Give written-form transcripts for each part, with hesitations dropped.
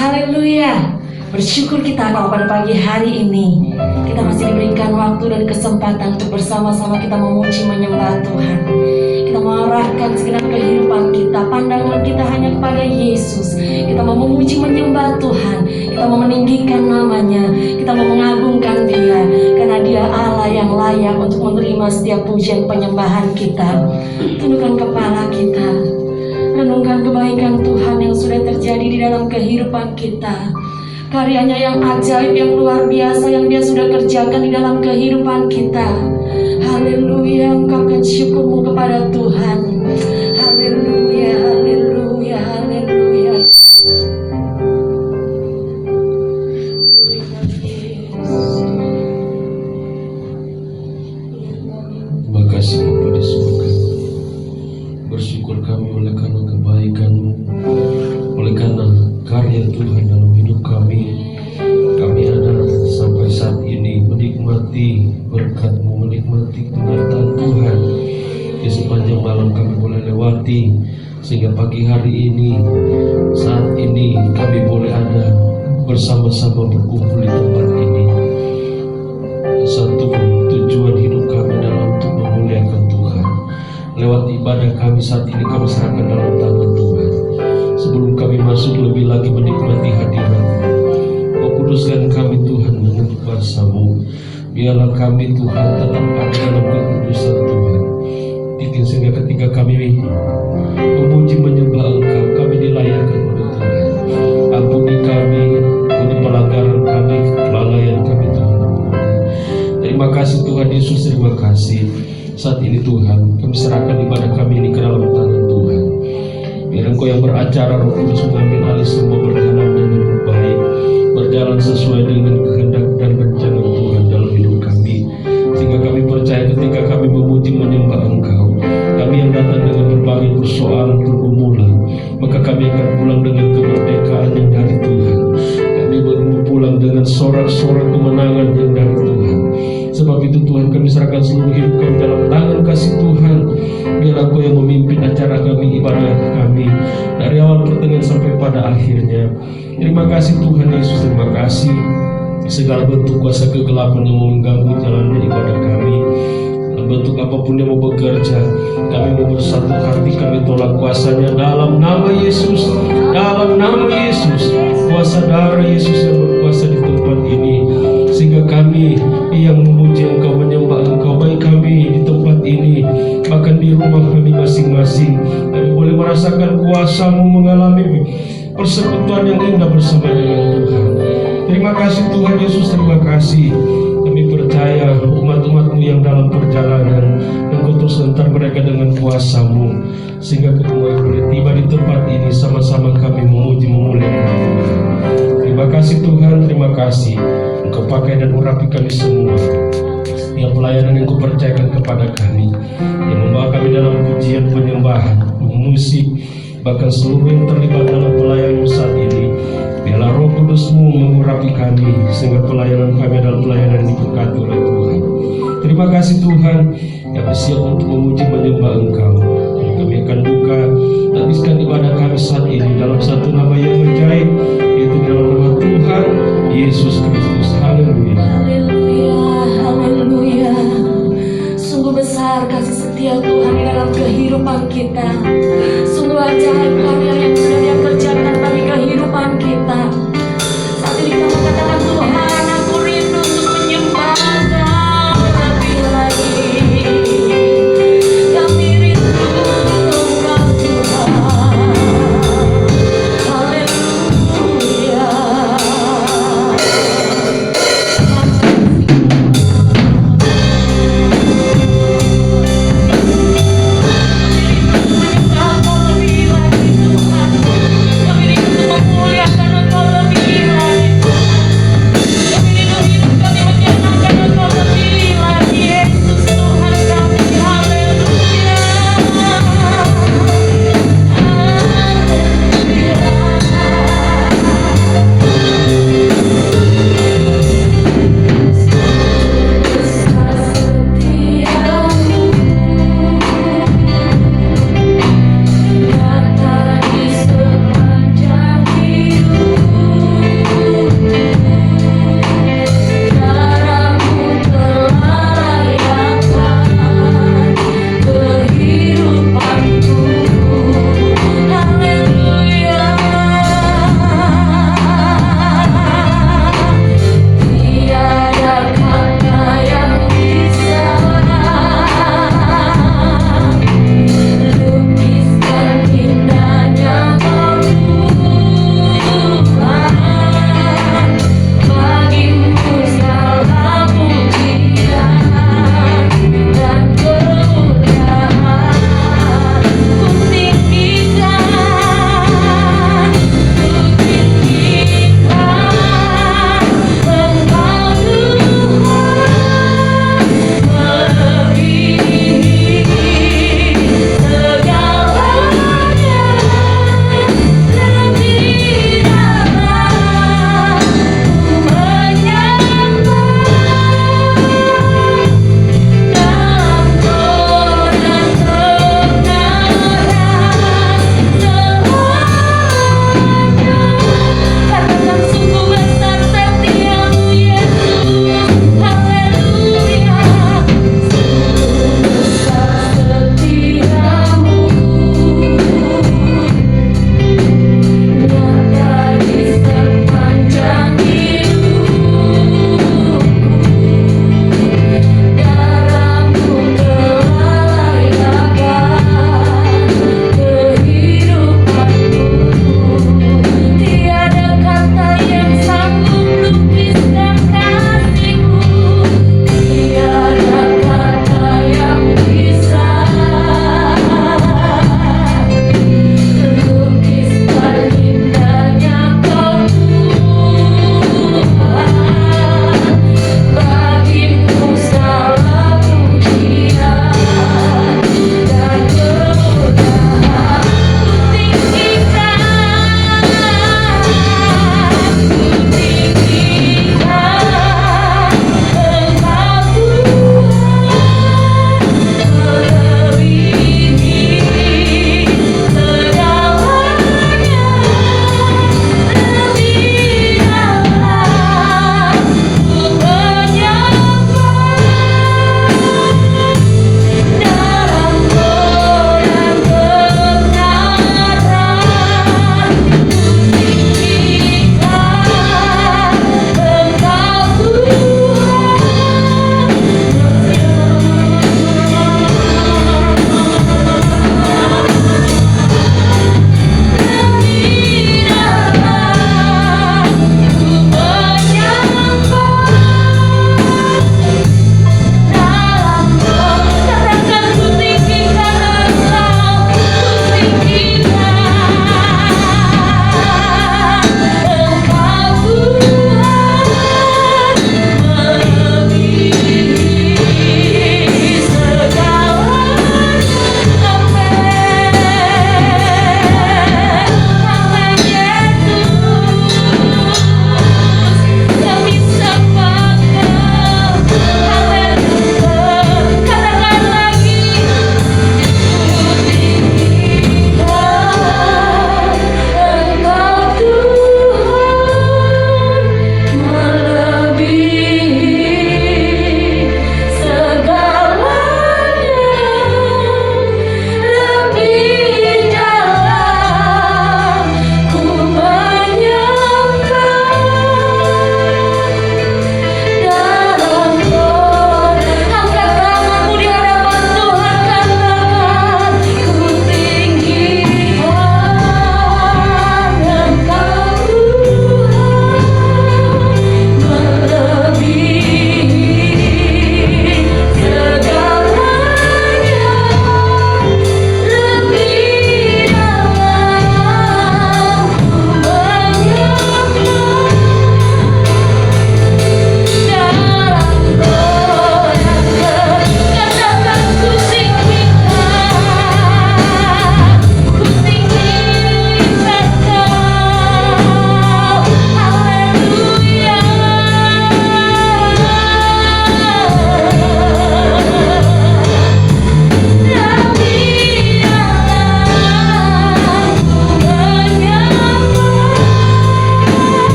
Haleluya. Bersyukur kita kalau pada pagi hari ini kita masih diberikan waktu dan kesempatan untuk bersama-sama kita memuji menyembah Tuhan. Kita mengarahkan segenap kehidupan kita, pandangan kita hanya kepada Yesus. Kita mau memuji menyembah Tuhan, kita mau meninggikan namanya, kita mau mengagungkan Dia, karena Dia Allah yang layak untuk menerima setiap pujian penyembahan kita. Tundukkan kepala kita, renungkan kebaikan Tuhan yang sudah terjadi di dalam kehidupan kita. Karyanya yang ajaib, yang luar biasa yang Dia sudah kerjakan di dalam kehidupan kita. Haleluya, ungkapkan syukurmu kepada Tuhan. Haleluya, haleluya, haleluya. Terima kasih Bapa di surga. Bersyukur kami oleh karena kebaikan-Mu, oleh karena karya Tuhan dalam hidup kami. Kami ada sampai saat ini menikmati berkat-Mu, menikmati penyertaan Tuhan. Di sepanjang malam kami boleh lewati, sehingga pagi hari ini, saat ini kami boleh ada bersama-sama berkumpul di tempat ini. Satu tujuan hidup kami adalah untuk memuliakan Tuhan. Lewat ibadah kami saat ini kami serahkan dalam tangan Tuhan. Sebelum kami masuk lebih lagi menikmati hadirat-Mu, Kau kuduskan kami Tuhan dengan kuasa-Mu. Biarlah kami Tuhan tetap ada dalam kekudusan Tuhan. Sehingga ketika kami memuji menyembah Engkau, kami dilayakkan oleh Tuhan. Ampuni kami, ampuni pelanggaran kami, kelalaian kami Tuhan. Terima kasih Tuhan Yesus, terima kasih. Saat ini Tuhan, kami serahkan ibadah kami ini ke dalam tangan Tuhan. Biar Engkau yang beracara, Roh Kudus mengambil alih semua, berjalan dengan baik, berjalan sesuai dengan kehendak dan rencana Tuhan dalam hidup kami. Sehingga kami percaya ketika kami memuji menyembah Engkau, kami yang datang dengan berbagai persoalan pergumulan, maka kami akan pulang dengan kemerdekaan yang dari Tuhan. Kami pulang dengan sorak-sorak kemenangan yang dari Tuhan. Sebab itu Tuhan, kami serahkan seluruh hidup kami dalam tangan kasih Tuhan. Biar Engkau yang memimpin acara kami, ibadah kami, dari awal pertengahan sampai pada akhirnya. Terima kasih Tuhan Yesus, terima kasih. Segala bentuk kuasa kegelapan yang mau mengganggu jalannya ibadah kami, bentuk apapun yang mau bekerja, kami mau bersatu hati, kami tolak kuasanya dalam nama Yesus, dalam nama Yesus. Kuasa darah Yesus yang berkuasa di tempat ini, sehingga kami yang memuji Engkau, menyembah Engkau, baik kami di tempat ini, bahkan di rumah kami masing-masing, kami boleh merasakan kuasa-Mu, mengalami persekutuan yang indah bersama dengan Tuhan. Terima kasih Tuhan Yesus, terima kasih. Kami percaya umat-umat-Mu yang dalam perjalanan, Engkau terus antar mereka dengan kuasa-Mu, sehingga kemudian boleh tiba di tempat ini, sama-sama kami memuji memuliakan Tuhan. Terima kasih Tuhan, terima kasih. Engkau pakai dan urapi kami semua. Setiap pelayanan yang Engkau percayakan kepada kami, yang membawa kami dalam pujian, penyembahan, musik, bahkan seluruh yang terlibat dalam pelayanan saat ini, biarlah Roh Kudus-Mu mengurapi kami, sehingga pelayanan kami adalah pelayanan yang diberkati oleh Tuhan. Terima kasih Tuhan, kami siap untuk memuji menyembah Engkau. Kami akan buka, habiskan ibadah kami saat ini dalam satu nama yang ajaib, yaitu dalam nama Tuhan Yesus Kristus. Haleluya. Haleluya, haleluya. Sungguh besar kasih setia Tuhan di dalam kehidupan kita. Sungguh ajaib karya yang sudah Dia kerjakan bagi kehidupan kita. Saat ini kami katakan, Tuhan, aku rindu untuk menyembah Engkau lebih lagi. Kami rindu Engkau Tuhan. Haleluya.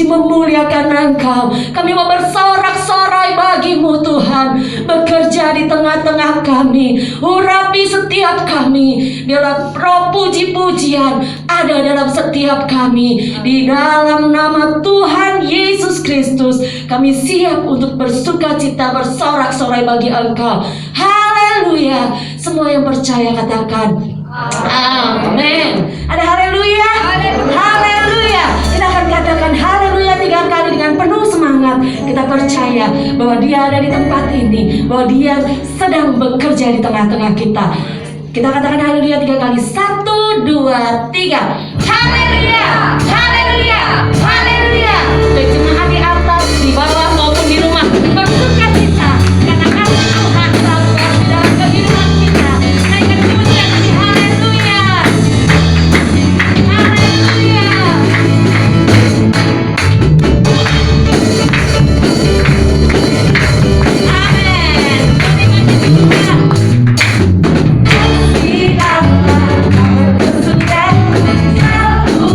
memuliakan Engkau. Kami mau bersorak-sorai bagimu Tuhan, bekerja di tengah-tengah kami, urapi setiap kami. Biarlah roh puji-pujian ada dalam setiap kami. Di dalam nama Tuhan Yesus Kristus, kami siap untuk bersukacita, bersorak-sorai bagi Engkau. Haleluya. Semua yang percaya katakan amin. Ada haleluya? Haleluya. Kita akan katakan haleluya 3 kali dengan penuh semangat. Kita percaya bahwa Dia ada di tempat ini, bahwa Dia sedang bekerja di tengah-tengah kita. Kita katakan haleluya 3 kali. 1, 2, 3. Haleluya. Haleluya. Haleluya. Baik jemaat di atas, di bawah maupun di rumah, bersukacita karena kasih Tuhan telah bekerja dalam kehidupan kita. Naikkan pujian di haleluya. Haleluya. Amin. Kasih Allah berkesudahan selalu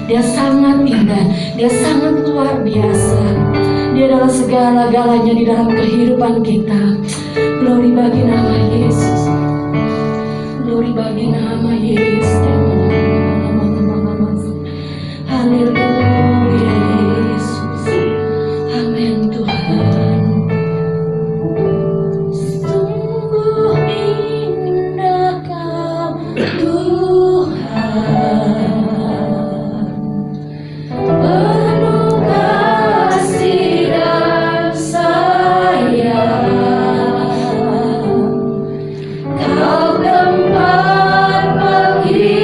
Dia sangat indah, Dia sangat luar biasa. Dia adalah segala-galanya di dalam kehidupan kita. Glory bagi nama Yesus. Glory bagi nama Yesus. Haleluya Yesus. Amin Tuhan. Sungguh indah Kau Tuhan. Penuh kasih dan sayang. Kau tempat penghiburan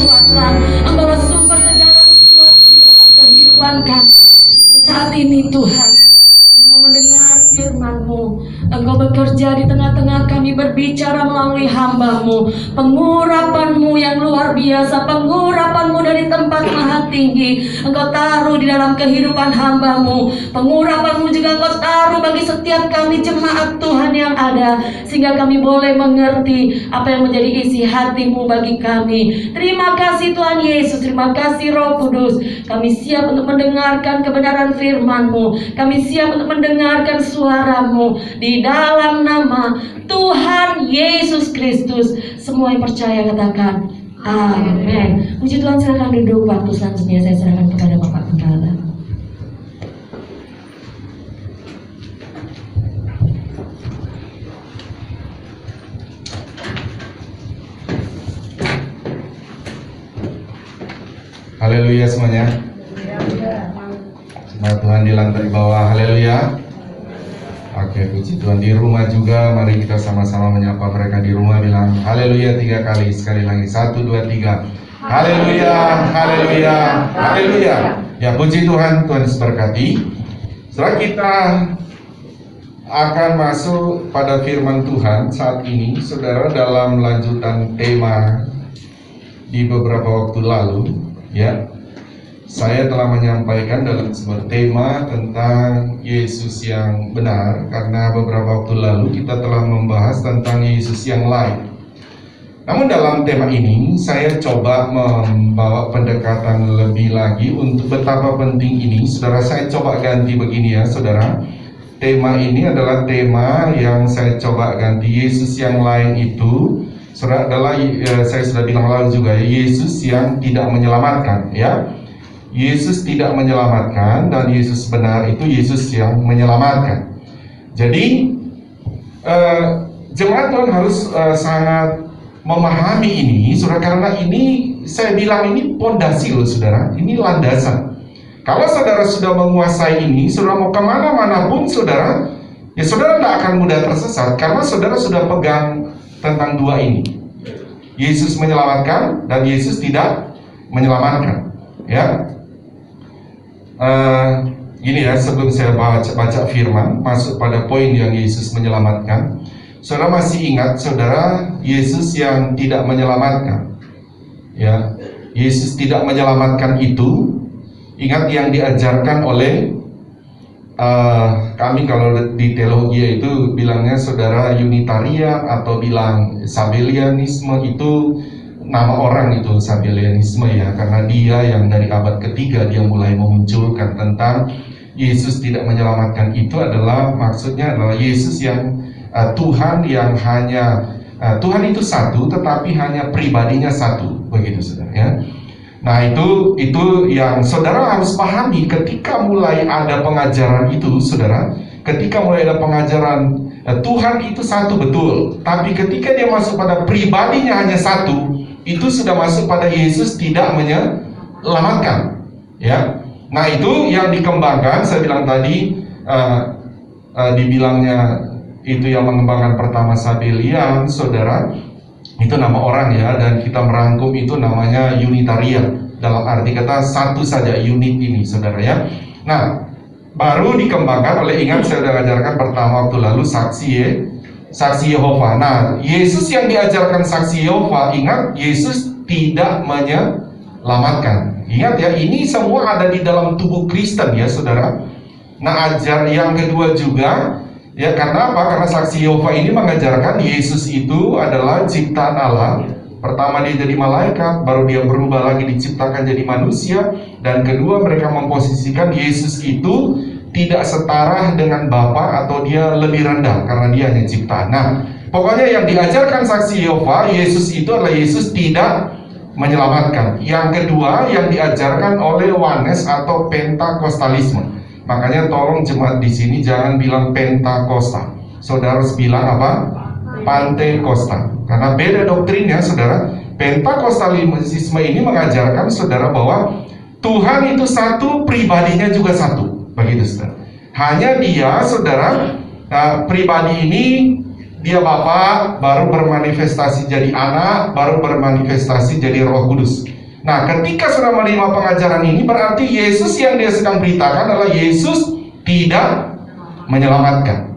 kekuatan, Engkaulah sumber segala sesuatu di dalam kehidupan kami. Dan saat ini Tuhan, kami mau mendengar firman-Mu. Engkau bekerja di tengah-tengah kami, berbicara melalui hamba-Mu. Pengurapan-Mu yang luar biasa, pengurapan-Mu dari tempat maha tinggi, Engkau taruh di dalam kehidupan hamba-Mu. Pengurapan-Mu juga Engkau taruh bagi setiap kami jemaat Tuhan yang ada, sehingga kami boleh mengerti apa yang menjadi isi hati-Mu bagi kami. Terima kasih Tuhan Yesus, terima kasih Roh Kudus. Kami siap untuk mendengarkan kebenaran firman-Mu. Kami siap untuk mendengarkan suara-Mu. Di dalam nama Tuhan Yesus Kristus, semua yang percaya katakan amin. Puji Tuhan, silakan duduk. Waktu selanjutnya saya serahkan kepada Bapak Gembala. Haleluya semuanya. Jemaat Tuhan di lantai bawah, haleluya. Oke, puji Tuhan. Di rumah juga, mari kita sama-sama menyapa mereka di rumah, bilang haleluya 3 kali. Sekali lagi, 1, 2, 3. Haleluya, haleluya, haleluya. Ya, puji Tuhan, Tuhan Yesus berkati. Setelah kita akan masuk pada firman Tuhan saat ini, saudara, dalam lanjutan tema di beberapa waktu lalu, ya, saya telah menyampaikan dalam sebuah tema tentang Yesus yang benar, karena beberapa waktu lalu kita telah membahas tentang Yesus yang lain. Namun dalam tema ini saya coba membawa pendekatan lebih lagi untuk betapa penting ini. Saudara, saya coba ganti begini ya saudara. Tema ini adalah tema yang saya coba ganti. Yesus yang lain itu, saudara, adalah saya sudah bilang lalu juga, Yesus yang tidak menyelamatkan, ya. Yesus tidak menyelamatkan, dan Yesus benar itu Yesus yang menyelamatkan. Jadi jemaat Tuhan harus sangat memahami ini, saudara, karena ini saya bilang ini pondasi loh saudara, ini landasan. Kalau saudara sudah menguasai ini, saudara mau kemana-mana pun saudara, ya saudara tidak akan mudah tersesat, karena saudara sudah pegang tentang dua ini. Yesus menyelamatkan dan Yesus tidak menyelamatkan, ya. Gini ya, sebelum saya baca firman masuk pada poin yang Yesus menyelamatkan, saudara masih ingat saudara Yesus yang tidak menyelamatkan, ya. Yesus tidak menyelamatkan itu, ingat yang diajarkan oleh kami kalau di teologi itu bilangnya saudara Unitarian atau bilang Sabellianisme, itu nama orang itu Sabellianisme ya, karena dia yang dari abad ketiga dia mulai memunculkan tentang Yesus tidak menyelamatkan. Itu adalah maksudnya adalah Yesus yang Tuhan yang hanya Tuhan itu satu tetapi hanya pribadinya satu, begitu saudara ya. Nah itu yang saudara harus pahami ketika mulai ada pengajaran itu saudara. Ketika mulai ada pengajaran Tuhan itu satu betul, tapi ketika dia masuk pada pribadinya hanya satu, itu sudah masuk pada Yesus tidak menyelamatkan, ya. Nah itu yang dikembangkan, saya bilang tadi dibilangnya itu yang mengembangkan pertama Sabellian, saudara, itu nama orang ya, dan kita merangkum itu namanya Unitarian, dalam arti kata satu saja, unit ini saudara ya. Nah baru dikembangkan oleh, ingat saya sudah ajarkan pertama waktu lalu saksi Yehova. Nah, Yesus yang diajarkan saksi Yehova, ingat Yesus tidak menyelamatkan. Ingat ya, ini semua ada di dalam tubuh Kristen ya saudara. Nah, ajar yang kedua juga, ya karena apa? Karena saksi Yehova ini mengajarkan Yesus itu adalah ciptaan Allah. Pertama dia jadi malaikat, baru dia berubah lagi diciptakan jadi manusia. Dan kedua mereka memposisikan Yesus itu tidak setara dengan Bapa atau dia lebih rendah karena dia hanya ciptaan. Nah, pokoknya yang diajarkan saksi Yehova, Yesus itu adalah Yesus tidak menyelamatkan. Yang kedua yang diajarkan oleh Wanes atau Pentakostalisme. Makanya tolong jemaat di sini jangan bilang Pentakosta. Saudara harus bilang apa? Pantekosta. Karena beda doktrinnya, saudara. Pentakostalisme ini mengajarkan saudara bahwa Tuhan itu satu, pribadinya juga satu. Begitu saudara. Hanya dia saudara pribadi ini dia Bapa, baru bermanifestasi jadi anak, baru bermanifestasi jadi Roh Kudus. Nah, ketika sudah menerima pengajaran ini, berarti Yesus yang dia sedang beritakan adalah Yesus tidak menyelamatkan.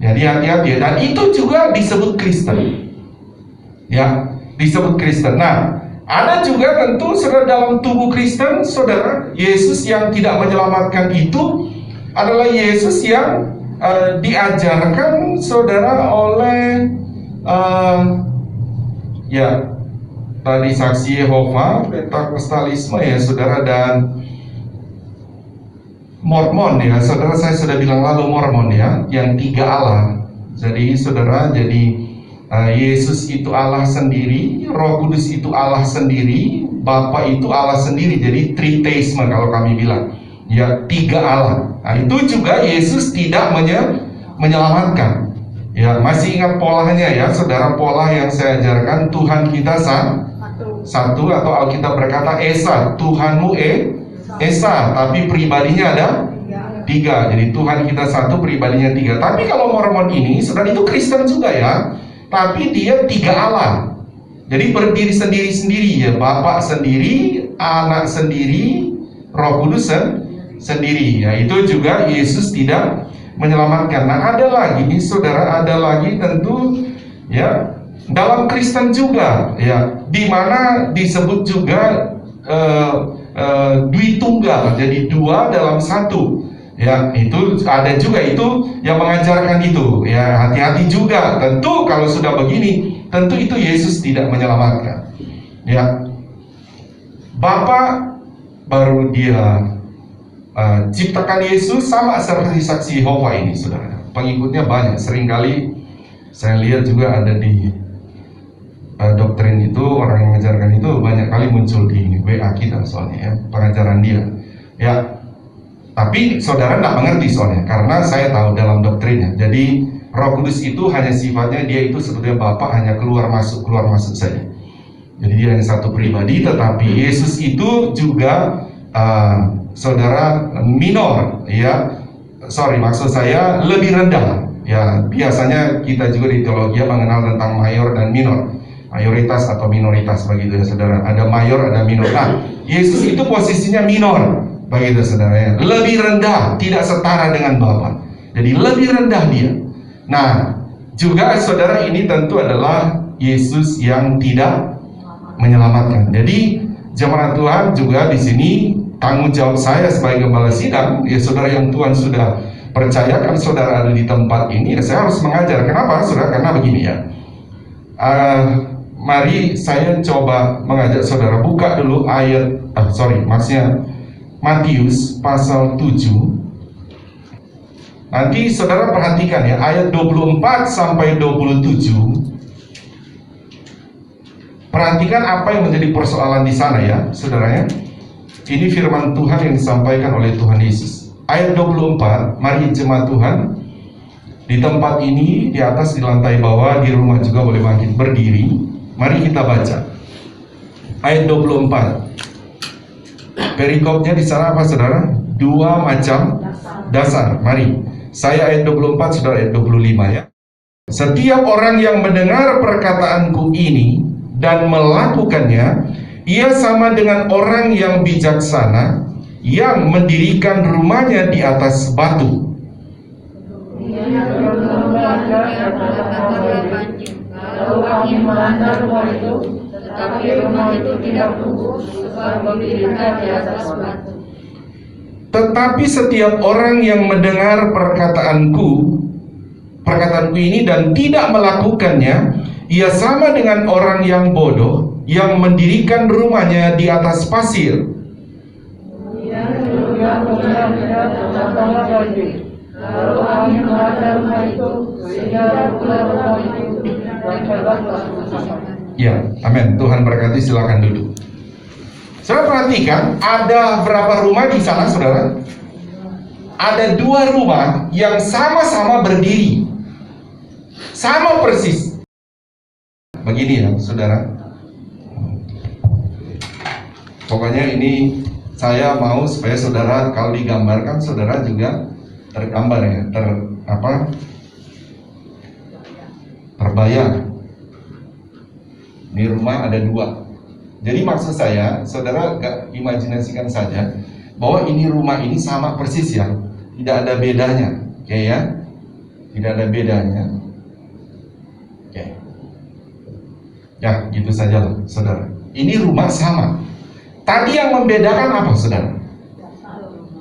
Jadi hati-hati ya. Dan itu juga disebut Kristen. Ya, disebut Kristen. Nah, ada juga tentu saudara dalam tubuh Kristen, saudara, Yesus yang tidak menyelamatkan itu adalah Yesus yang diajarkan saudara oleh ya tadi saksi Yehova, Pentakostalisme ya saudara, dan Mormon ya saudara. Saya sudah bilang lalu Mormon ya, yang tiga Allah. Jadi saudara, Yesus itu Allah sendiri, Roh Kudus itu Allah sendiri, Bapa itu Allah sendiri. Jadi triteisme kalau kami bilang ya, tiga Allah. Nah, itu juga Yesus tidak menyelamatkan. Ya, masih ingat polanya ya saudara, pola yang saya ajarkan. Tuhan kita satu, atau Alkitab berkata Esa, Tuhanmu Esa, tapi pribadinya ada tiga. Jadi Tuhan kita satu, pribadinya tiga. Tapi kalau Mormon ini, saudara, itu Kristen juga ya, tapi dia tiga Allah. Jadi berdiri sendiri-sendiri ya, Bapa sendiri, Anak sendiri, Roh Kudus sendiri. Ya, itu juga Yesus tidak menyelamatkan. Nah, ada lagi nih saudara, ada lagi tentu ya dalam Kristen juga ya, di mana disebut juga Dwitunggal, jadi dua dalam satu. Ya, itu ada juga itu yang mengajarkan itu. Ya, hati-hati juga. Tentu kalau sudah begini, tentu itu Yesus tidak menyelamatkan. Ya, Bapa baru dia ciptakan Yesus, sama seperti saksi Yehova ini, saudara. Pengikutnya banyak. Seringkali saya lihat juga ada di doktrin itu, orang yang mengajarkan itu banyak kali muncul di WA kita soalnya ya, pengajaran dia. Ya, tapi saudara tidak mengerti soalnya, karena saya tahu dalam doktrinnya. Jadi Roh Kudus itu hanya sifatnya dia itu sebetulnya Bapa, hanya keluar masuk saja. Jadi dia hanya satu pribadi, tetapi Yesus itu juga saudara minor ya, maksud saya lebih rendah ya. Biasanya kita juga di teologi mengenal tentang mayor dan minor, mayoritas atau minoritas begitu ya saudara. Ada mayor, ada minor. Nah, Yesus itu posisinya minor begitu saudara ya, lebih rendah, tidak setara dengan Bapa. Jadi lebih rendah dia. Nah, juga saudara, ini tentu adalah Yesus yang tidak menyelamatkan. Jadi jemaat Tuhan juga di sini, tanggung jawab saya sebagai gembala sidang ya saudara, yang Tuhan sudah percayakan saudara ada di tempat ini ya, saya harus mengajar. Kenapa saudara? Karena begini ya, mari saya coba mengajak saudara buka dulu ayat maksudnya Matius pasal 7. Nanti saudara perhatikan ya, ayat 24 sampai 27. Perhatikan apa yang menjadi persoalan di sana ya saudaranya. Ini firman Tuhan yang disampaikan oleh Tuhan Yesus. Ayat 24, mari jemaat Tuhan di tempat ini, di atas, di lantai bawah, di rumah juga boleh bangkit berdiri. Mari kita baca ayat 24. Perikopnya di sana apa saudara? Dua macam dasar. Mari, saya ayat 24, saudara ayat 25 ya. Setiap orang yang mendengar perkataanku ini dan melakukannya, ia sama dengan orang yang bijaksana yang mendirikan rumahnya di atas batu. Lalu angin melanda rumah itu, tetapi rumah itu tidak tumbuh sebab didirikan di atas batu. Tetapi setiap orang yang mendengar perkataanku ini dan tidak melakukannya, ia sama dengan orang yang bodoh yang mendirikan rumahnya di atas pasir. Lalu angin melanda rumah itu, sehingga pula rumah itu dan terbatas. Ya, amin. Tuhan berkati, silakan duduk. Saudara perhatikan, ada berapa rumah di sana saudara? Ada dua rumah yang sama-sama berdiri, sama persis. Begini ya saudara, pokoknya ini saya mau supaya saudara kalau digambarkan saudara juga tergambar ya, terbayang. Ini rumah ada dua, Jadi maksud saya, saudara gak imajinasikan saja bahwa ini rumah ini sama persis ya, tidak ada bedanya, oke ya, tidak ada bedanya, oke. Ya gitu saja lah, saudara. Ini rumah sama. Tadi yang membedakan apa, saudara?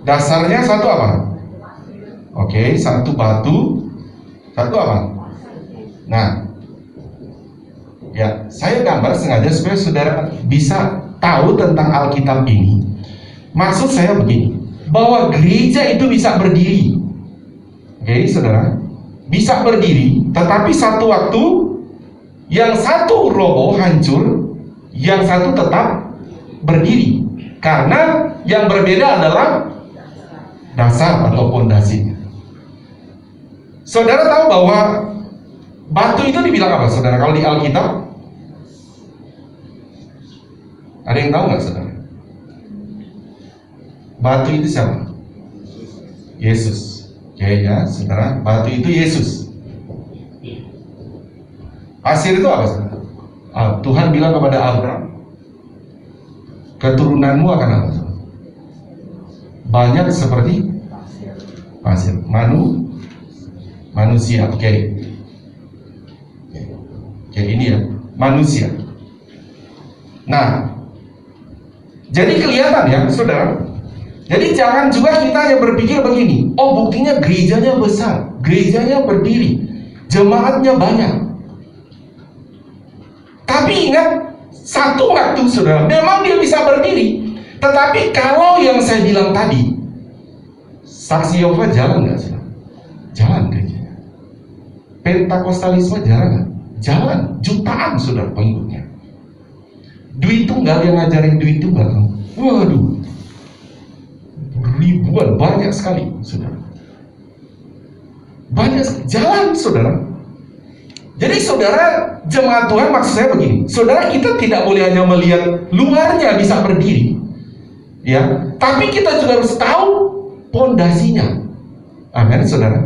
Dasarnya satu apa? Oke, satu batu, satu apa? Nah, ya, saya gambar sengaja supaya saudara bisa tahu tentang Alkitab ini. Maksud saya begini, bahwa gereja itu bisa berdiri. Oke, saudara, bisa berdiri, tetapi satu waktu yang satu roboh, hancur, yang satu tetap berdiri. Karena yang berbeda adalah dasar atau pondasinya. Saudara tahu bahwa batu itu dibilang apa, saudara? Kalau di Alkitab, ada yang tahu nggak, saudara? Batu itu siapa? Yesus. Oke ya, saudara. Batu itu Yesus. Pasir itu apa, saudara? Tuhan bilang kepada Abraham, keturunanmu akan apa, saudara? Banyak seperti pasir. Manusia. Oke, ini ya, manusia. Nah, jadi kelihatan ya, saudara. Jadi jangan juga kita hanya berpikir begini, oh buktinya gerejanya besar, gerejanya berdiri, jemaatnya banyak. Tapi ingat, satu waktu saudara, memang dia bisa berdiri. Tetapi kalau yang saya bilang tadi, saksi Yehova jalan nggak, saudara? Jalan gerejanya. Pentakostalisme jalan nggak? Jalan, jutaan saudara pengikutnya. Duit tunggal yang ngajarin duit tunggal, waduh, ribuan, banyak sekali, saudara. Banyak jalan, saudara. Jadi saudara, jemaat Tuhan, maksud saya begini, saudara, kita tidak boleh hanya melihat luarnya bisa berdiri, ya, tapi kita juga harus tahu pondasinya. Amin, saudara.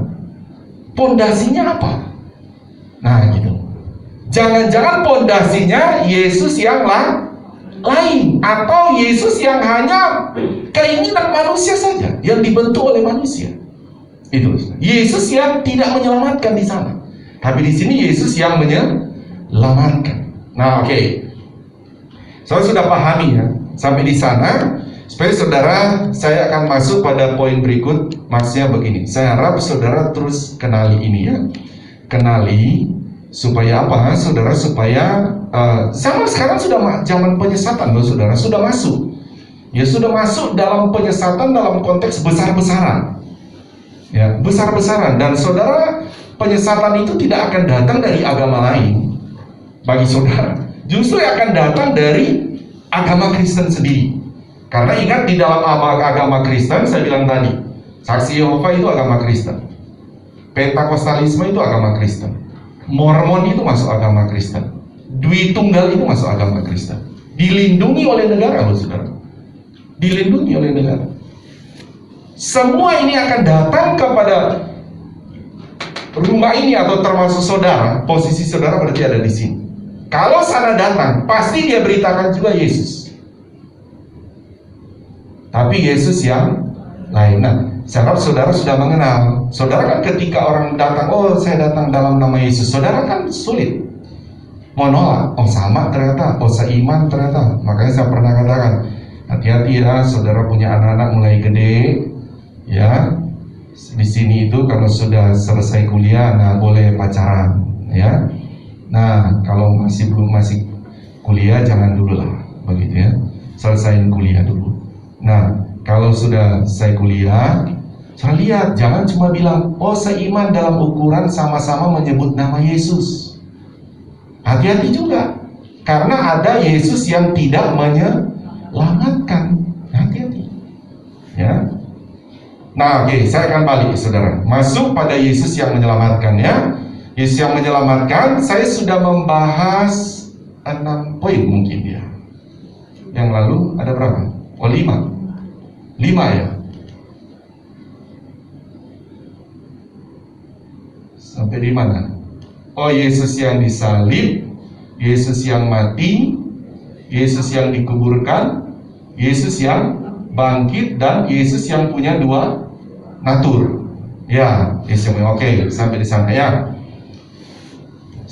Pondasinya apa? Nah, gitu. Jangan-jangan pondasinya Yesus yang lain, atau Yesus yang hanya keinginan manusia saja, yang dibentuk oleh manusia. Itu Yesus yang tidak menyelamatkan di sana, tapi di sini Yesus yang menyelamatkan. Nah, oke. Saya sudah pahami ya sampai di sana. Supaya saudara, saya akan masuk pada poin berikut. Maksudnya begini, saya harap saudara terus kenali ini ya. Kenali supaya apa, saudara? Supaya zaman sekarang sudah zaman penyesatan loh, saudara. Sudah masuk. Ya, sudah masuk dalam penyesatan dalam konteks besar-besaran. Ya, besar-besaran. Dan saudara, penyesatan itu tidak akan datang dari agama lain bagi saudara. Justru akan datang dari agama Kristen sendiri. Karena ingat, di dalam agama Kristen, saya bilang tadi, saksi Yehova itu agama Kristen, Pentakostalisme itu agama Kristen, Mormon itu masuk agama Kristen, duit tunggal itu masuk agama Kristen. Dilindungi oleh negara loh, saudara. Dilindungi oleh negara. Semua ini akan datang kepada rumah ini, atau termasuk saudara. Posisi saudara berarti ada di sini. Kalau sana datang, pasti dia beritakan juga Yesus. Tapi Yesus yang lain. Nah, saya harap saudara sudah mengenal. Saudara kan ketika orang datang, oh saya datang dalam nama Yesus, saudara kan sulit mau nolak. Oh sama ternyata, oh seiman ternyata. Makanya saya pernah katakan, hati-hati ya, saudara punya anak-anak mulai gede, ya. Di sini itu kalau sudah selesai kuliah, nah boleh pacaran, ya. Nah kalau masih kuliah jangan dulu lah, begitu ya. Selesaiin kuliah dulu. Nah, kalau sudah saya kuliah, saya lihat, jangan cuma bilang, oh seiman dalam ukuran sama-sama menyebut nama Yesus. Hati-hati juga, karena ada Yesus yang tidak menyelamatkan. Hati-hati. Ya. Nah, oke, saya akan balik, saudara. Masuk pada Yesus yang menyelamatkan, ya. Yesus yang menyelamatkan, saya sudah membahas 6 poin mungkin ya. Yang lalu ada berapa? Oh 5 ya. Sampai di mana? Oh, Yesus yang disalib, Yesus yang mati, Yesus yang dikuburkan, Yesus yang bangkit, dan Yesus yang punya dua natur. Ya, Yesus yang oke, sampai di sana ya.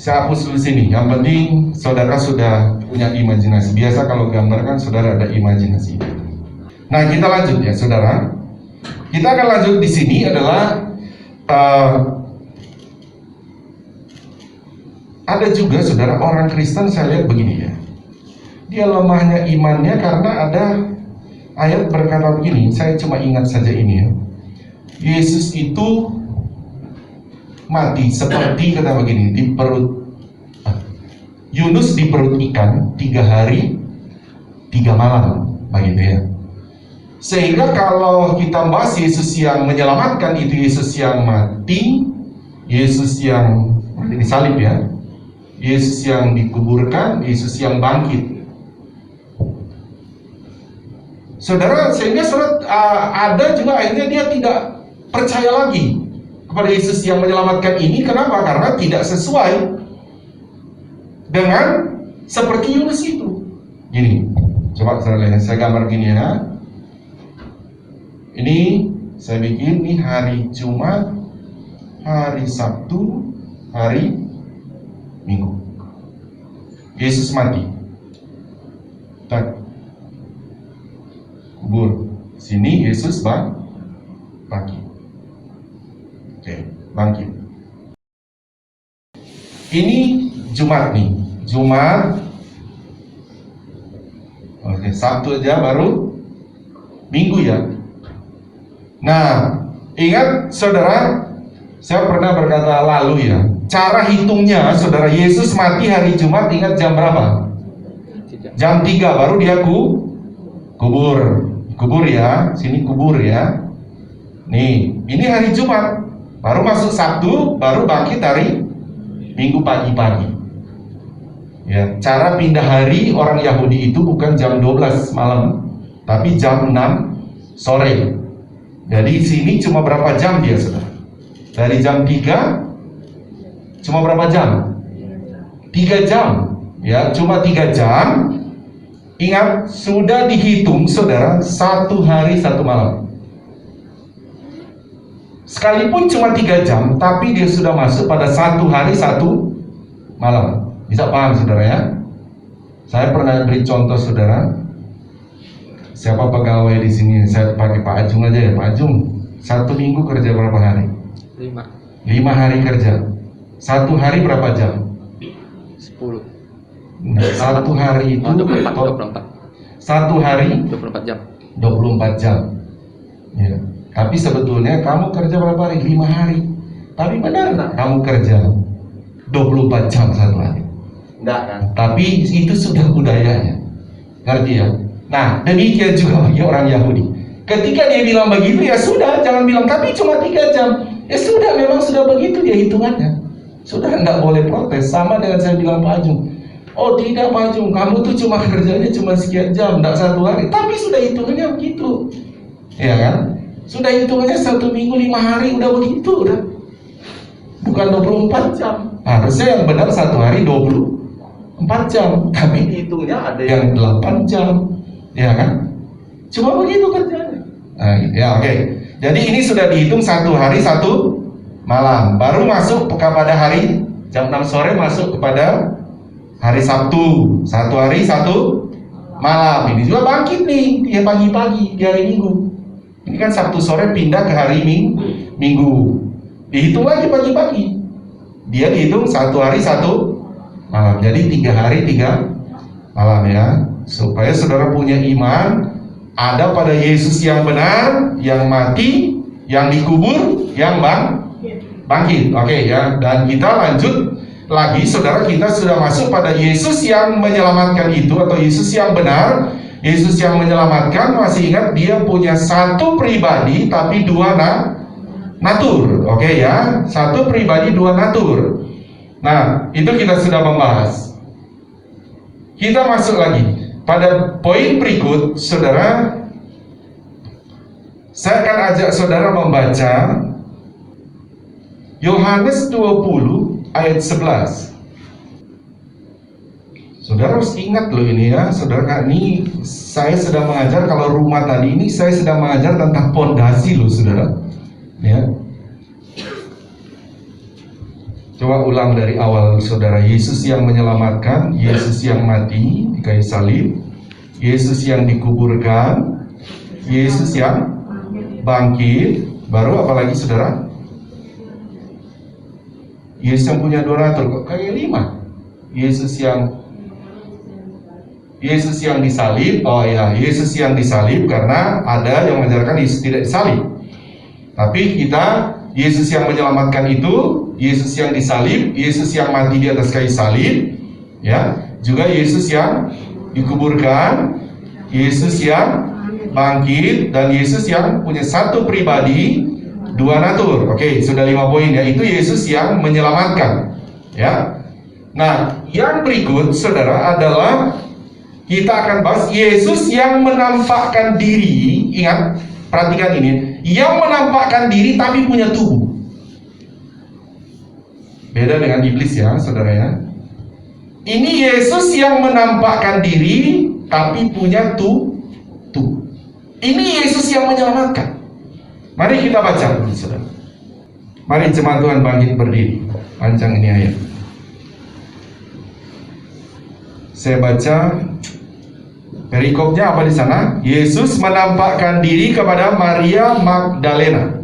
Saya hapus dulu sini. Yang penting saudara sudah punya imajinasi. Biasa kalau gambar kan saudara ada imajinasi. Nah, kita lanjut ya, saudara. Kita akan lanjut di sini adalah ada juga saudara orang Kristen, saya lihat begini ya. Dia lemahnya imannya karena ada ayat berkata begini. Saya cuma ingat saja ini ya. Yesus itu mati seperti kata begini di perut Yunus di perut ikan 3 hari 3 malam begitu ya. Sehingga kalau kita bahas Yesus yang menyelamatkan itu Yesus yang mati, Yesus yang disalib ya, Yesus yang dikuburkan, Yesus yang bangkit. Saudara, sehingga ada juga akhirnya dia tidak percaya lagi kepada Yesus yang menyelamatkan ini. Kenapa? Karena tidak sesuai dengan seperti Yunus itu. Gini, coba saya gambar gini ya. Ini saya bikin ini hari Jumat, hari Sabtu, hari Minggu. Yesus mati. Tak. Kubur. Sini Yesus bangkit. Oke, bangkit. Ini Jumat nih. Jumat. Oke, Sabtu aja baru Minggu ya. Nah, ingat saudara, saya pernah berkata lalu ya, cara hitungnya saudara, Yesus mati hari Jumat, ingat jam berapa? Jam 3 baru dia kubur ya, sini kubur ya. Nih, ini hari Jumat, baru masuk Sabtu, baru bangkit hari Minggu pagi-pagi. Ya, cara pindah hari orang Yahudi itu bukan jam 12 malam, tapi jam 6 sore. Jadi sini cuma berapa jam dia saudara? Dari jam 3 cuma berapa jam? 3 jam. Ya, cuma 3 jam. Ingat, sudah dihitung saudara 1 hari 1 malam. Sekalipun cuma 3 jam, tapi dia sudah masuk pada 1 hari 1 malam. Bisa paham saudara ya? Saya pernah beri contoh saudara. Siapa pegawai di sini? Saya pakai Pak Ajung aja ya, Pak Ajung. 1 minggu kerja berapa hari? 5 hari kerja. 1 hari berapa jam? 10. Nah, 1 hari itu 24 1 hari 24 jam. 24 jam. Ya. Tapi sebetulnya kamu kerja berapa hari? 5 hari. Tapi benar tak kamu kerja 24 jam 1 hari? Enggak kan? Tapi itu sudah budayanya. Ngerti ya? Nah, demikian juga bagi orang Yahudi. Ketika dia bilang begitu, ya sudah, jangan bilang tapi cuma 3 jam. Ya sudah, memang sudah begitu dia hitungannya. Sudah enggak boleh protes. Sama dengan saya bilang Pak Ajung. Oh tidak Pak Ajung, kamu tuh cuma kerjanya cuma sekian jam, enggak 1 hari. Tapi sudah hitungannya begitu. Ya kan? Sudah hitungannya 1 minggu 5 hari udah begitu udah. Bukan 24 jam. Harusnya yang benar 1 hari 24 jam. Tapi dihitungnya ada yang 8 jam. Ya kan? Cuma begitu kerjanya. Nah, ya oke. Jadi ini sudah dihitung 1 hari 1 malam. Baru masuk kepada hari jam 6 sore masuk kepada hari Sabtu. 1 hari 1 malam. Ini juga bangkit nih dia pagi-pagi di hari Minggu. Ini kan Sabtu sore pindah ke hari Minggu. Dihitung lagi pagi-pagi. Dia dihitung 1 hari 1 malam. Jadi 3 hari 3 malam ya. Supaya saudara punya iman ada pada Yesus yang benar, yang mati, yang dikubur, yang bangkit. Oke ya. Dan kita lanjut lagi saudara, kita sudah masuk pada Yesus yang menyelamatkan itu, atau Yesus yang benar, Yesus yang menyelamatkan. Masih ingat dia punya 1 pribadi tapi 2 natur. Oke ya, 1 pribadi 2 natur. Nah, itu kita sudah membahas. Kita masuk lagi pada poin berikut, saudara. Saya akan ajak saudara membaca Yohanes 20 ayat 11. Saudara harus ingat loh ini ya, saudara. Ini saya sedang mengajar, kalau rumah tadi ini saya sedang mengajar tentang pondasi loh, saudara. Ya. Coba ulang dari awal, saudara. Yesus yang menyelamatkan, Yesus yang mati di kayu salib, Yesus yang dikuburkan, Yesus yang bangkit, baru apa lagi, saudara? Yesus yang punya donatur, kok kayak 5? Yesus yang disalib. Oh ya, Yesus yang disalib karena ada yang mengajarkan Yesus tidak disalib. Tapi kita, Yesus yang menyelamatkan itu, Yesus yang disalib, Yesus yang mati di atas kayu salib, ya, juga Yesus yang dikuburkan, Yesus yang bangkit, dan Yesus yang punya satu pribadi, 2 natur. Oke, sudah 5 poin ya. Itu Yesus yang menyelamatkan, ya. Nah, yang berikut, saudara, adalah kita akan bahas Yesus yang menampakkan diri. Ingat, perhatikan ini, yang menampakkan diri tapi punya tubuh. Beda dengan iblis ya, saudara ya. Ini Yesus yang menampakkan diri tapi punya tubuh. Ini Yesus yang menyelamatkan. Mari kita baca, saudara. Mari jemaat Tuhan bangkit berdiri. Panjang ini ayat. Saya baca perikopnya apa di sana? Yesus menampakkan diri kepada Maria Magdalena.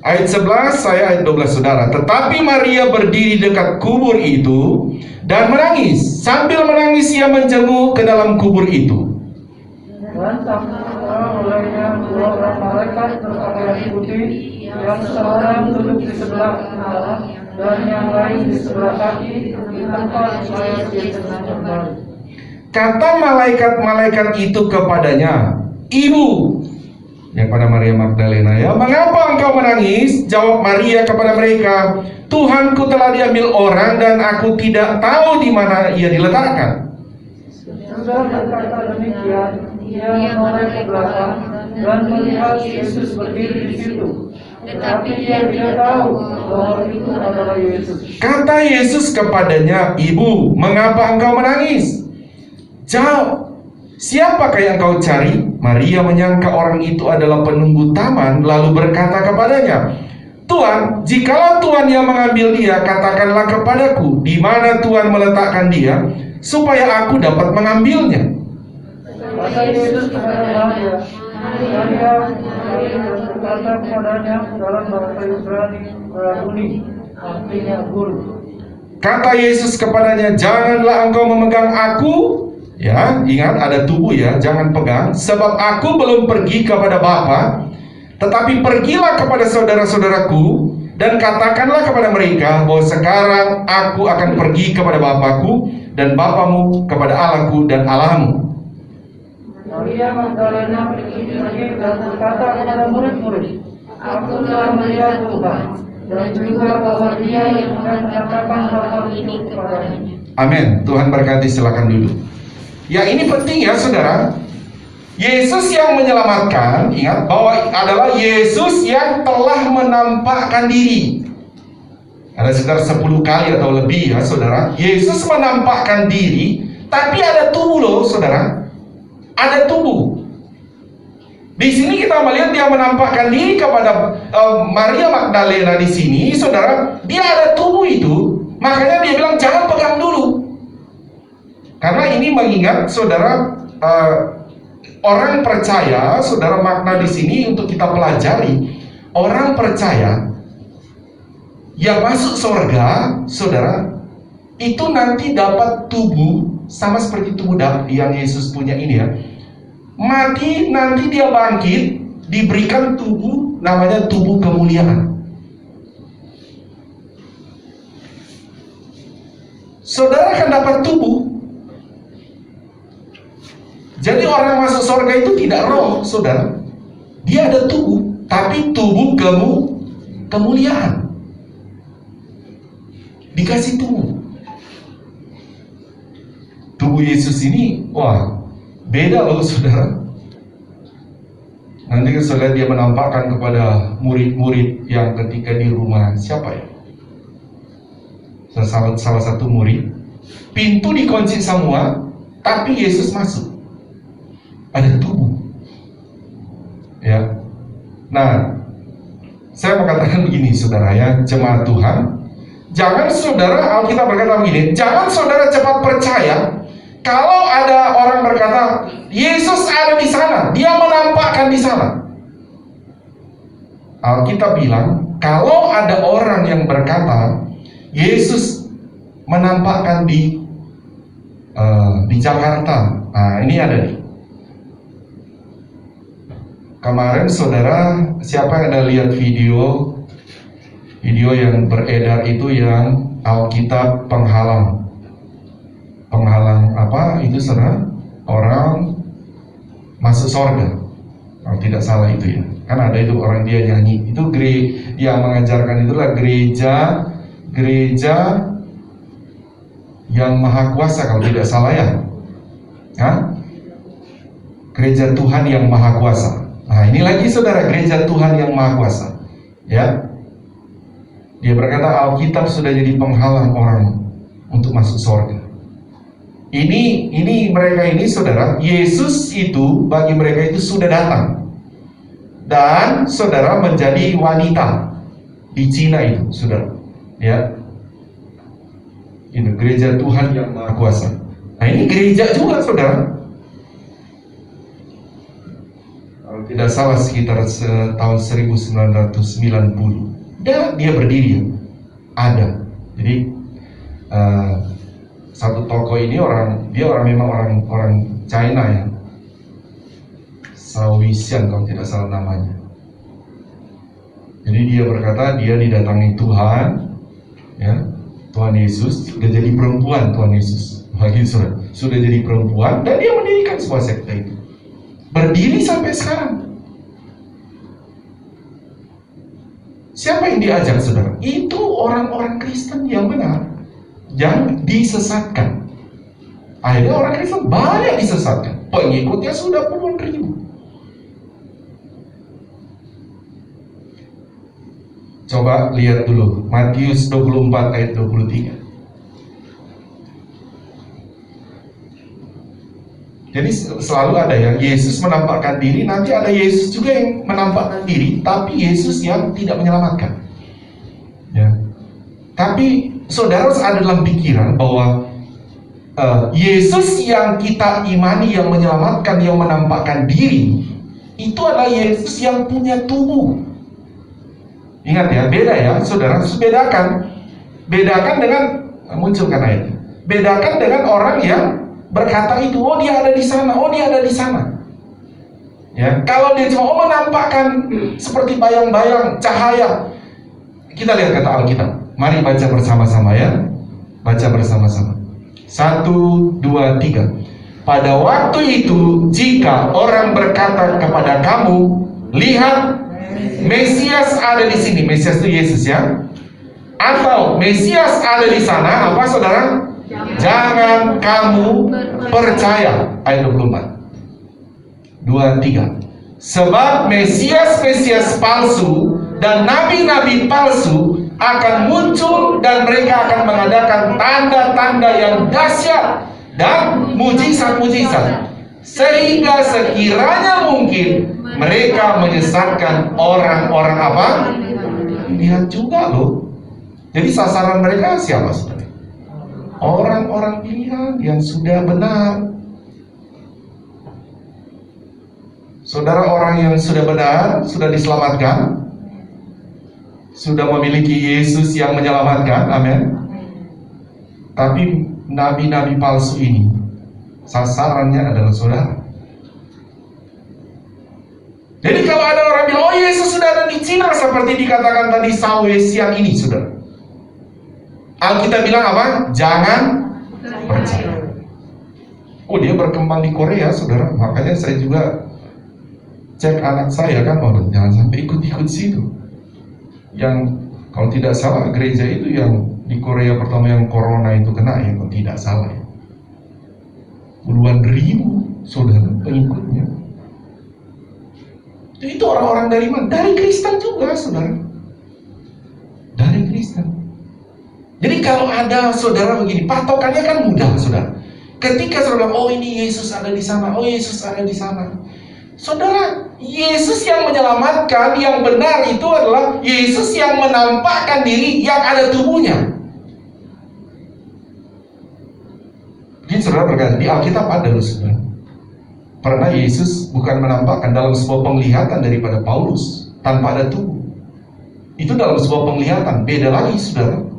Ayat 11, saya ayat 12, saudara. Tetapi Maria berdiri dekat kubur itu dan menangis. Sambil menangis ia menjenguk ke dalam kubur itu. Dan tampak olehnya 2 orang malaikat berpakaian putih, yang seorang duduk di sebelah kanan dan yang lain di sebelah kaki di tempat mayat Yesus kembali. Kata malaikat-malaikat itu kepadanya, "Ibu," yang pada Maria Magdalena ya, "mengapa engkau menangis?" Jawab Maria kepada mereka, "Tuhanku telah diambil orang dan aku tidak tahu di mana ia diletakkan." Sudah berkata demikian, ia menoleh ke belakang dan melihat Yesus berdiri di situ. Tetapi dia tidak tahu bahwa itu adalah Yesus. Kata Yesus kepadanya, "Ibu, mengapa engkau menangis?" Jawab, "Siapakah yang kau cari?" Maria menyangka orang itu adalah penunggu taman, lalu berkata kepadanya, "Tuan, jikalau Tuan yang mengambil dia, katakanlah kepadaku di mana Tuan meletakkan dia, supaya aku dapat mengambilnya." Kata Yesus kepada Maria, Maria berkata kepadanya dalam bahasa Ibrani, Rabuni, artinya guru. Kata Yesus kepadanya, "Janganlah engkau memegang aku." Ya, ingat ada tubuh ya, jangan pegang, sebab aku belum pergi kepada Bapa, tetapi pergilah kepada saudara-saudaraku dan katakanlah kepada mereka bahwa sekarang aku akan pergi kepada Bapakku dan Bapamu, kepada Allahku dan Allahmu. Maria Magdalena pergi dan berkata kepada murid-murid, "Aku telah melihat Tuhan, dan juga bahwa Dia yang akan mengatakan hal ini kepadanya." Amin. Tuhan berkati, silakan duduk. Ya, ini penting ya, saudara. Yesus yang menyelamatkan, ingat bahwa adalah Yesus yang telah menampakkan diri. Ada sekitar 10 kali atau lebih ya, saudara. Yesus menampakkan diri, tapi ada tubuh loh, saudara. Ada tubuh. Di sini kita melihat dia menampakkan diri kepada Maria Magdalena di sini, saudara. Dia ada tubuh itu, makanya dia bilang jangan pegang dulu. Karena ini mengingat, saudara, orang percaya, saudara, makna di sini untuk kita pelajari. Orang percaya yang masuk surga, saudara, itu nanti dapat tubuh sama seperti tubuh yang Yesus punya ini ya. Mati, nanti dia bangkit, diberikan tubuh, namanya tubuh kemuliaan. Saudara akan dapat tubuh. Jadi orang masuk surga itu tidak roh, saudara. Dia ada tubuh, tapi tubuh kemuliaan. Dikasih tubuh. Tubuh Yesus ini, wah, beda loh, saudara. Nanti saudara dia menampakkan kepada murid-murid yang ketika di rumah, siapa ya? Salah satu murid Pintu dikunci semua, tapi Yesus masuk. Ada tubuh. Ya. Nah, saya mau katakan begini, saudara ya, jemaat Tuhan. Jangan saudara, Alkitab berkata begini, jangan saudara cepat percaya kalau ada orang berkata, Yesus ada di sana, dia menampakkan di sana. Alkitab bilang, kalau ada orang yang berkata, Yesus menampakkan di Jakarta. Nah, ini ada nih. Kemarin saudara, siapa yang ada lihat video yang beredar itu yang Alkitab penghalang apa itu saudara? Orang masuk surga, kalau tidak salah itu ya. Kan ada itu orang dia nyanyi. Itu yang mengajarkan itulah gereja yang maha kuasa kalau tidak salah ya. Hah? Gereja Tuhan yang maha kuasa. Nah, ini lagi saudara, gereja Tuhan yang maha kuasa. Ya. Dia berkata Alkitab sudah jadi penghalang orang untuk masuk surga. Ini mereka ini saudara, Yesus itu bagi mereka itu sudah datang. Dan saudara menjadi wanita di Cina itu, saudara. Ya. Ini gereja Tuhan yang maha kuasa. Nah, ini gereja juga, saudara. Kalau tidak salah sekitar tahun 1990. Dan dia berdiri, ada. Jadi satu toko ini memang orang China ya. Saoisian kalau tidak salah namanya. Jadi dia berkata dia didatangi Tuhan, ya, Tuhan Yesus sudah jadi perempuan, Tuhan Yesus lagi sudah jadi perempuan dan dia mendirikan sebuah sekte itu, berdiri sampai sekarang. Siapa yang diajak saudara? Itu orang-orang Kristen yang benar, yang disesatkan. Akhirnya orang Kristen banyak disesatkan, pengikutnya sudah puluhan ribu. Coba lihat dulu Matius 24 ayat 23. Jadi selalu ada ya, Yesus menampakkan diri, nanti ada Yesus juga yang menampakkan diri, tapi Yesus yang tidak menyelamatkan. Ya. Tapi saudara harus ada dalam pikiran bahwa Yesus yang kita imani, yang menyelamatkan, yang menampakkan diri, itu adalah Yesus yang punya tubuh. Ingat ya, beda ya, saudara harus bedakan dengan munculkan ayatnya. Bedakan dengan orang yang berkata itu, oh dia ada di sana, oh dia ada di sana. Ya, kalau dia cuma menampakkan seperti bayang-bayang cahaya. Kita lihat kata Alkitab. Mari baca bersama-sama ya. Baca bersama-sama. 1, 2, 3. Pada waktu itu, jika orang berkata kepada kamu, lihat, Mesias ada di sini. Mesias itu Yesus ya. Atau Mesias ada di sana, apa saudara? Jangan kamu percaya. Ayat 24 2, 3. Sebab Mesias palsu dan nabi-nabi palsu akan muncul, dan mereka akan mengadakan tanda-tanda yang dahsyat dan mujizat-mujizat, sehingga sekiranya mungkin mereka menyesatkan orang-orang apa? Lihat juga loh. Jadi sasaran mereka siapa saudara? Orang-orang pilihan yang sudah benar. Saudara, orang yang sudah benar, sudah diselamatkan, sudah memiliki Yesus yang menyelamatkan, amin. Tapi nabi-nabi palsu ini sasarannya adalah saudara. Jadi kalau ada orang bilang, oh Yesus sudah ada di Cina, seperti dikatakan tadi Saoisian ini, saudara, Alkitab bilang apa? Jangan percaya. Oh, dia berkembang di Korea, saudara. Makanya saya juga cek anak saya kan, oh jangan sampai ikut-ikut situ. Yang kalau tidak salah gereja itu yang di Korea pertama yang corona itu kena ya, kalau tidak salah ya. Puluhan ribu saudara pengikutnya. Itu orang-orang dari mana? Dari Kristen juga, saudara. Dari Kristen. Jadi Jadi kalau ada saudara begini, patokannya kan mudah, saudara. Ketika saudara bilang, oh ini Yesus ada di sana, oh Yesus ada di sana. Saudara, Yesus yang menyelamatkan, yang benar itu adalah Yesus yang menampakkan diri yang ada tubuhnya. Mungkin saudara berkata, di Alkitab ada loh saudara. Pernah Yesus bukan menampakkan dalam sebuah penglihatan daripada Paulus tanpa ada tubuh. Itu dalam sebuah penglihatan, beda lagi saudara.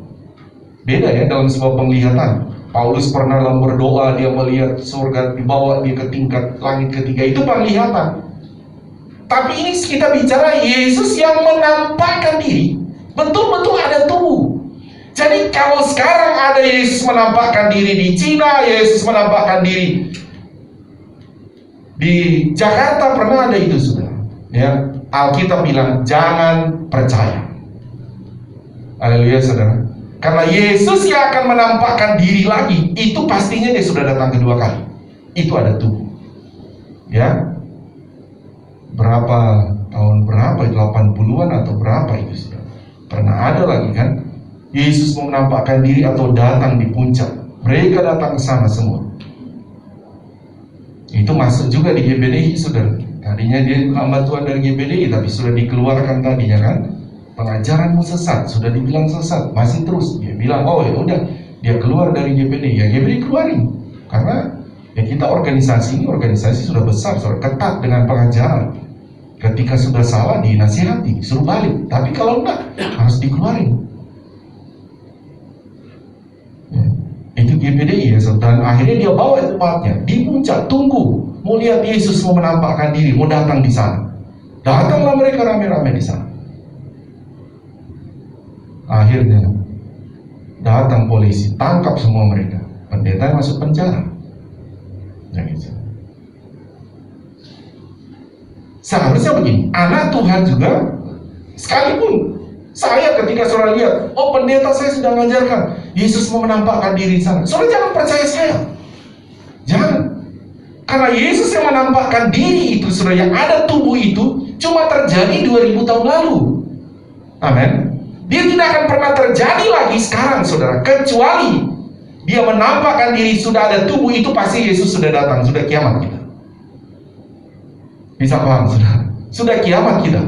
Beda ya dalam sebuah penglihatan. Paulus pernah dalam berdoa, dia melihat surga dibawa dia ke tingkat langit ketiga. Itu penglihatan. Tapi ini kita bicara Yesus yang menampakkan diri. Betul-betul ada tubuh. Jadi kalau sekarang ada Yesus menampakkan diri di Cina, Yesus menampakkan diri di Jakarta, pernah ada itu saudara. Ya, Alkitab bilang jangan percaya. Haleluya saudara. Karena Yesus yang akan menampakkan diri lagi, itu pastinya dia sudah datang kedua kali. Itu ada tubuh. Ya. Berapa tahun berapa? 80-an atau berapa itu saudara? Pernah ada lagi kan? Yesus mau menampakkan diri atau datang di puncak. Mereka datang ke sana semua. Itu masuk juga di GBDI saudara. Tadinya dia hamba Tuhan dari GBDI, tapi sudah dikeluarkan tadinya kan. Pengajaranmu sesat, sudah dibilang sesat, masih terus. Dia bilang, oh ya udah, dia keluar dari GBDI. Ya GBDI keluarin. Karena ya kita organisasi sudah besar, sudah ketat dengan pengajaran. Ketika sudah salah dinasihati, suruh balik. Tapi kalau enggak, harus dikeluarin. Ya. Itu GBDI ya, dan akhirnya dia bawa tempatnya di puncak, tunggu, mau lihat Yesus mau menampakkan diri, mau datang di sana. Datanglah mereka rame-rame di sana. Akhirnya datang polisi, tangkap semua mereka. Pendeta masuk penjara. Ya gitu. Seharusnya begini, anak Tuhan juga, sekalipun saya ketika saudara lihat, oh pendeta saya sudah mengajarkan Yesus mau menampakkan diri di sana, saudara jangan percaya saya. Jangan. Karena Yesus yang menampakkan diri itu, saudara, yang ada tubuh itu cuma terjadi 2000 tahun lalu. Amin. Dia tidak akan pernah terjadi lagi sekarang saudara, kecuali dia menampakkan diri sudah ada tubuh, itu pasti Yesus sudah datang, sudah kiamat kita. Bisa paham saudara? Sudah kiamat kita.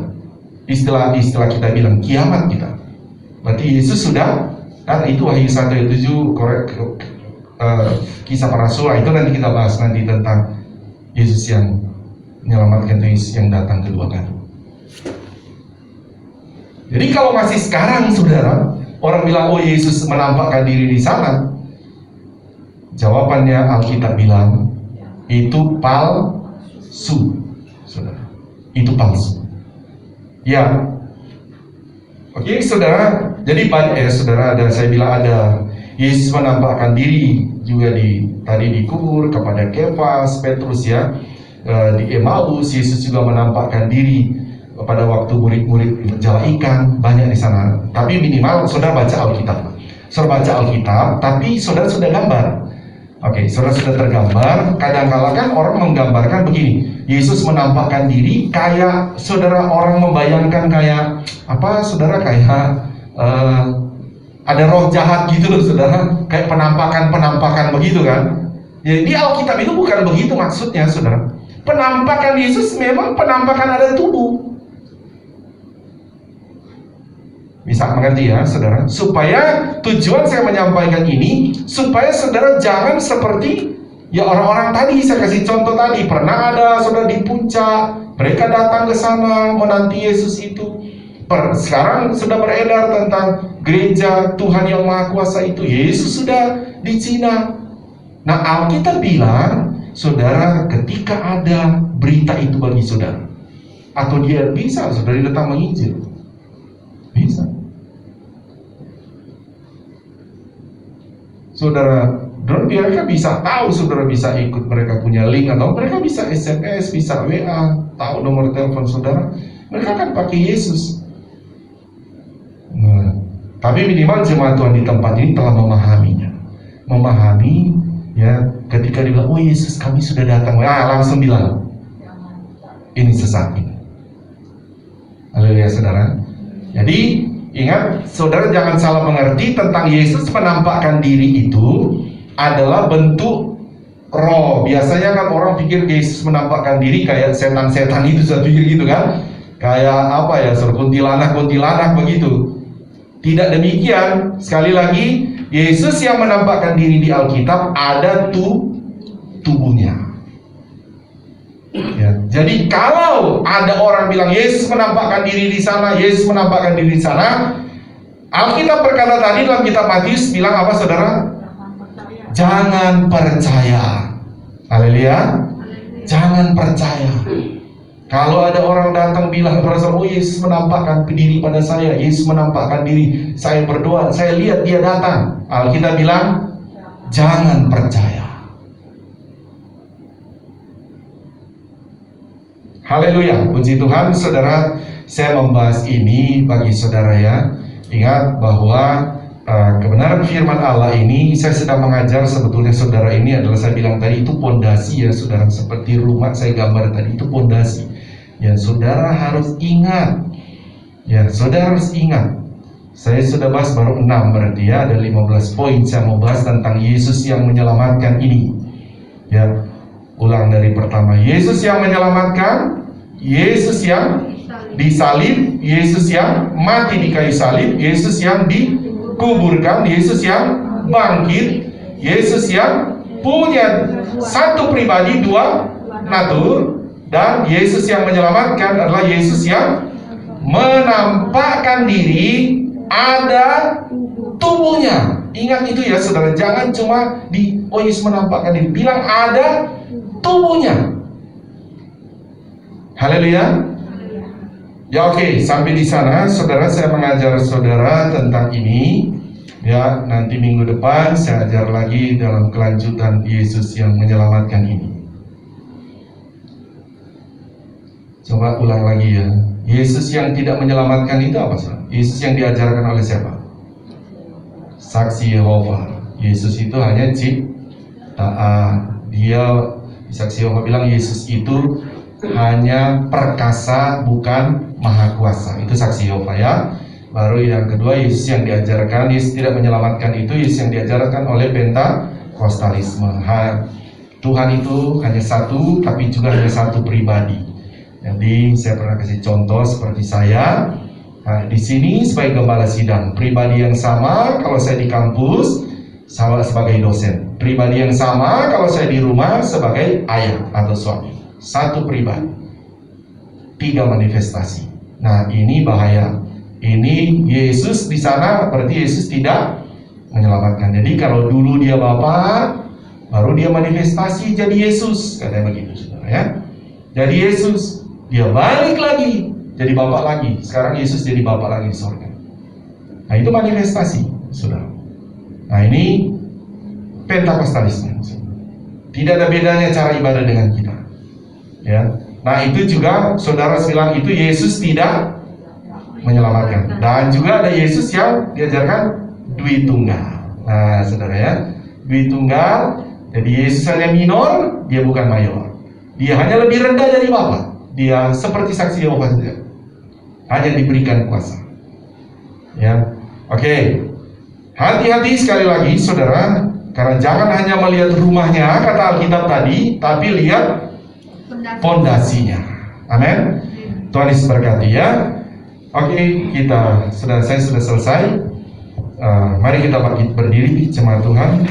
Istilah kita bilang kiamat kita. Berarti Yesus sudah, kan itu Wahyu 1:7 kisah para rasul, itu nanti kita bahas nanti tentang Yesus yang menyelamatkan, Yesus yang datang kedua kali. Jadi kalau masih sekarang saudara, orang bilang oh Yesus menampakkan diri di sana, jawabannya Alkitab bilang itu palsu, saudara. Itu palsu. Ya, oke saudara. Jadi saudara, saya bilang ada Yesus menampakkan diri juga tadi dikubur kepada Kefas, Petrus ya, di Emmaus. Yesus juga menampakkan diri pada waktu murid-murid menjala ikan, banyak di sana. Tapi minimal saudara baca Alkitab. Saudara baca Alkitab, tapi saudara sudah gambar. Oke, saudara sudah tergambar. Kadang-kala kan orang menggambarkan begini, Yesus menampakkan diri kayak saudara, orang membayangkan kayak apa saudara, kayak ada roh jahat gitu loh saudara, kayak penampakan begitu kan. Jadi Alkitab itu bukan begitu maksudnya saudara. Penampakan Yesus memang penampakan ada tubuh. Bisa mengerti ya saudara? Supaya tujuan saya menyampaikan ini, supaya saudara jangan seperti ya orang-orang tadi. Saya kasih contoh tadi, pernah ada saudara di puncak, mereka datang ke sana menanti Yesus itu. Sekarang sudah beredar tentang gereja Tuhan yang Maha Kuasa itu, Yesus sudah di Cina. Nah Alkitab bilang, saudara, ketika ada berita itu bagi saudara, atau dia bisa saudara datang menginjil, bisa. Saudara, mereka bisa tahu, saudara bisa ikut, mereka punya link, atau mereka bisa SMS, bisa WA, tahu nomor telepon saudara, mereka akan pakai Yesus. Nah, tapi minimal jemaat Tuhan di tempat ini telah memahami ya, ketika dia bilang, oh Yesus kami sudah datang, langsung bilang, ini sesat ini. Haleluya saudara. Jadi Ingat, saudara jangan salah mengerti tentang Yesus menampakkan diri itu adalah bentuk roh. Biasanya kan orang pikir Yesus menampakkan diri kayak setan-setan itu, saya pikir gitu kan. Kayak apa ya, kuntilanak begitu. Tidak demikian. Sekali lagi, Yesus yang menampakkan diri di Alkitab ada tubuhnya. Ya, jadi kalau ada orang bilang Yesus menampakkan diri di sana, Yesus menampakkan diri di sana, Alkitab berkata tadi dalam kitab Matius bilang apa, saudara? Jangan percaya. Haleluya. Jangan percaya. Kalau ada orang datang bilang kepada oh Yesus menampakkan diri pada saya, Yesus menampakkan diri, saya berdoa, saya lihat dia datang. Alkitab bilang jangan percaya. Haleluya, puji Tuhan. Saudara, saya membahas ini bagi saudara ya. Ingat bahwa kebenaran firman Allah ini saya sedang mengajar sebetulnya saudara ini adalah, saya bilang tadi itu pondasi ya saudara, seperti rumah saya gambar tadi itu pondasi. Ya, saudara harus ingat. Ya, saudara harus ingat. Saya sudah bahas baru 6 berarti ya, ada 15 poin saya mau bahas tentang Yesus yang menyelamatkan ini. Ya, ulang dari pertama, Yesus yang menyelamatkan, Yesus yang disalib, Yesus yang mati di kayu salib, Yesus yang dikuburkan, Yesus yang bangkit, Yesus yang punya satu pribadi, dua natur, dan Yesus yang menyelamatkan adalah Yesus yang menampakkan diri ada tubuhnya. Ingat itu ya saudara, jangan cuma Yesus menampakkan diri, bilang ada tubuhnya. Haleluya. Ya oke, sampai di sana saudara, saya mengajar saudara tentang ini. Ya, nanti minggu depan saya ajar lagi dalam kelanjutan Yesus yang menyelamatkan ini. Coba ulang lagi ya. Yesus yang tidak menyelamatkan itu apa sih? Yesus yang diajarkan oleh siapa? Saksi Yehova. Yesus itu hanya ciptaan. Dia, saksi Yehova bilang Yesus itu hanya perkasa, bukan maha kuasa. Itu saksi Yehova ya. Baru yang kedua, Yesus yang diajarkan, Yesus tidak menyelamatkan itu Yesus yang diajarkan oleh Pentakostalisme. Tuhan itu hanya satu, tapi juga hanya satu pribadi. Jadi saya pernah kasih contoh seperti saya di sini sebagai gembala sidang, pribadi yang sama kalau saya di kampus sama sebagai dosen, pribadi yang sama kalau saya di rumah sebagai ayah atau suami. Satu pribadi, 3 manifestasi. Nah ini bahaya. Ini Yesus di sana berarti Yesus tidak menyelamatkan. Jadi kalau dulu dia Bapa, baru dia manifestasi jadi Yesus, katanya begitu saudara ya. Jadi Yesus, dia balik lagi jadi Bapa lagi. Sekarang Yesus jadi Bapa lagi di surga. Nah itu manifestasi saudara. Nah ini Pentakostalisme. Tidak ada bedanya cara ibadah dengan kita. Ya. Nah itu juga saudara bilang itu Yesus tidak menyelamatkan. Dan juga ada Yesus yang diajarkan Dwi Tunggal. Nah saudara ya, Dwi Tunggal. Jadi Yesus hanya minor, dia bukan mayor. Dia hanya lebih rendah dari Bapa. Dia seperti saksi Yehova saja, hanya diberikan kuasa. Ya, oke. Hati-hati sekali lagi saudara, karena jangan hanya melihat rumahnya kata Alkitab tadi, tapi lihat pondasinya. Amin. Tuhan Yesus berkati ya. Oke, saya sudah selesai. Mari kita bangkit berdiri, jemaat Tuhan.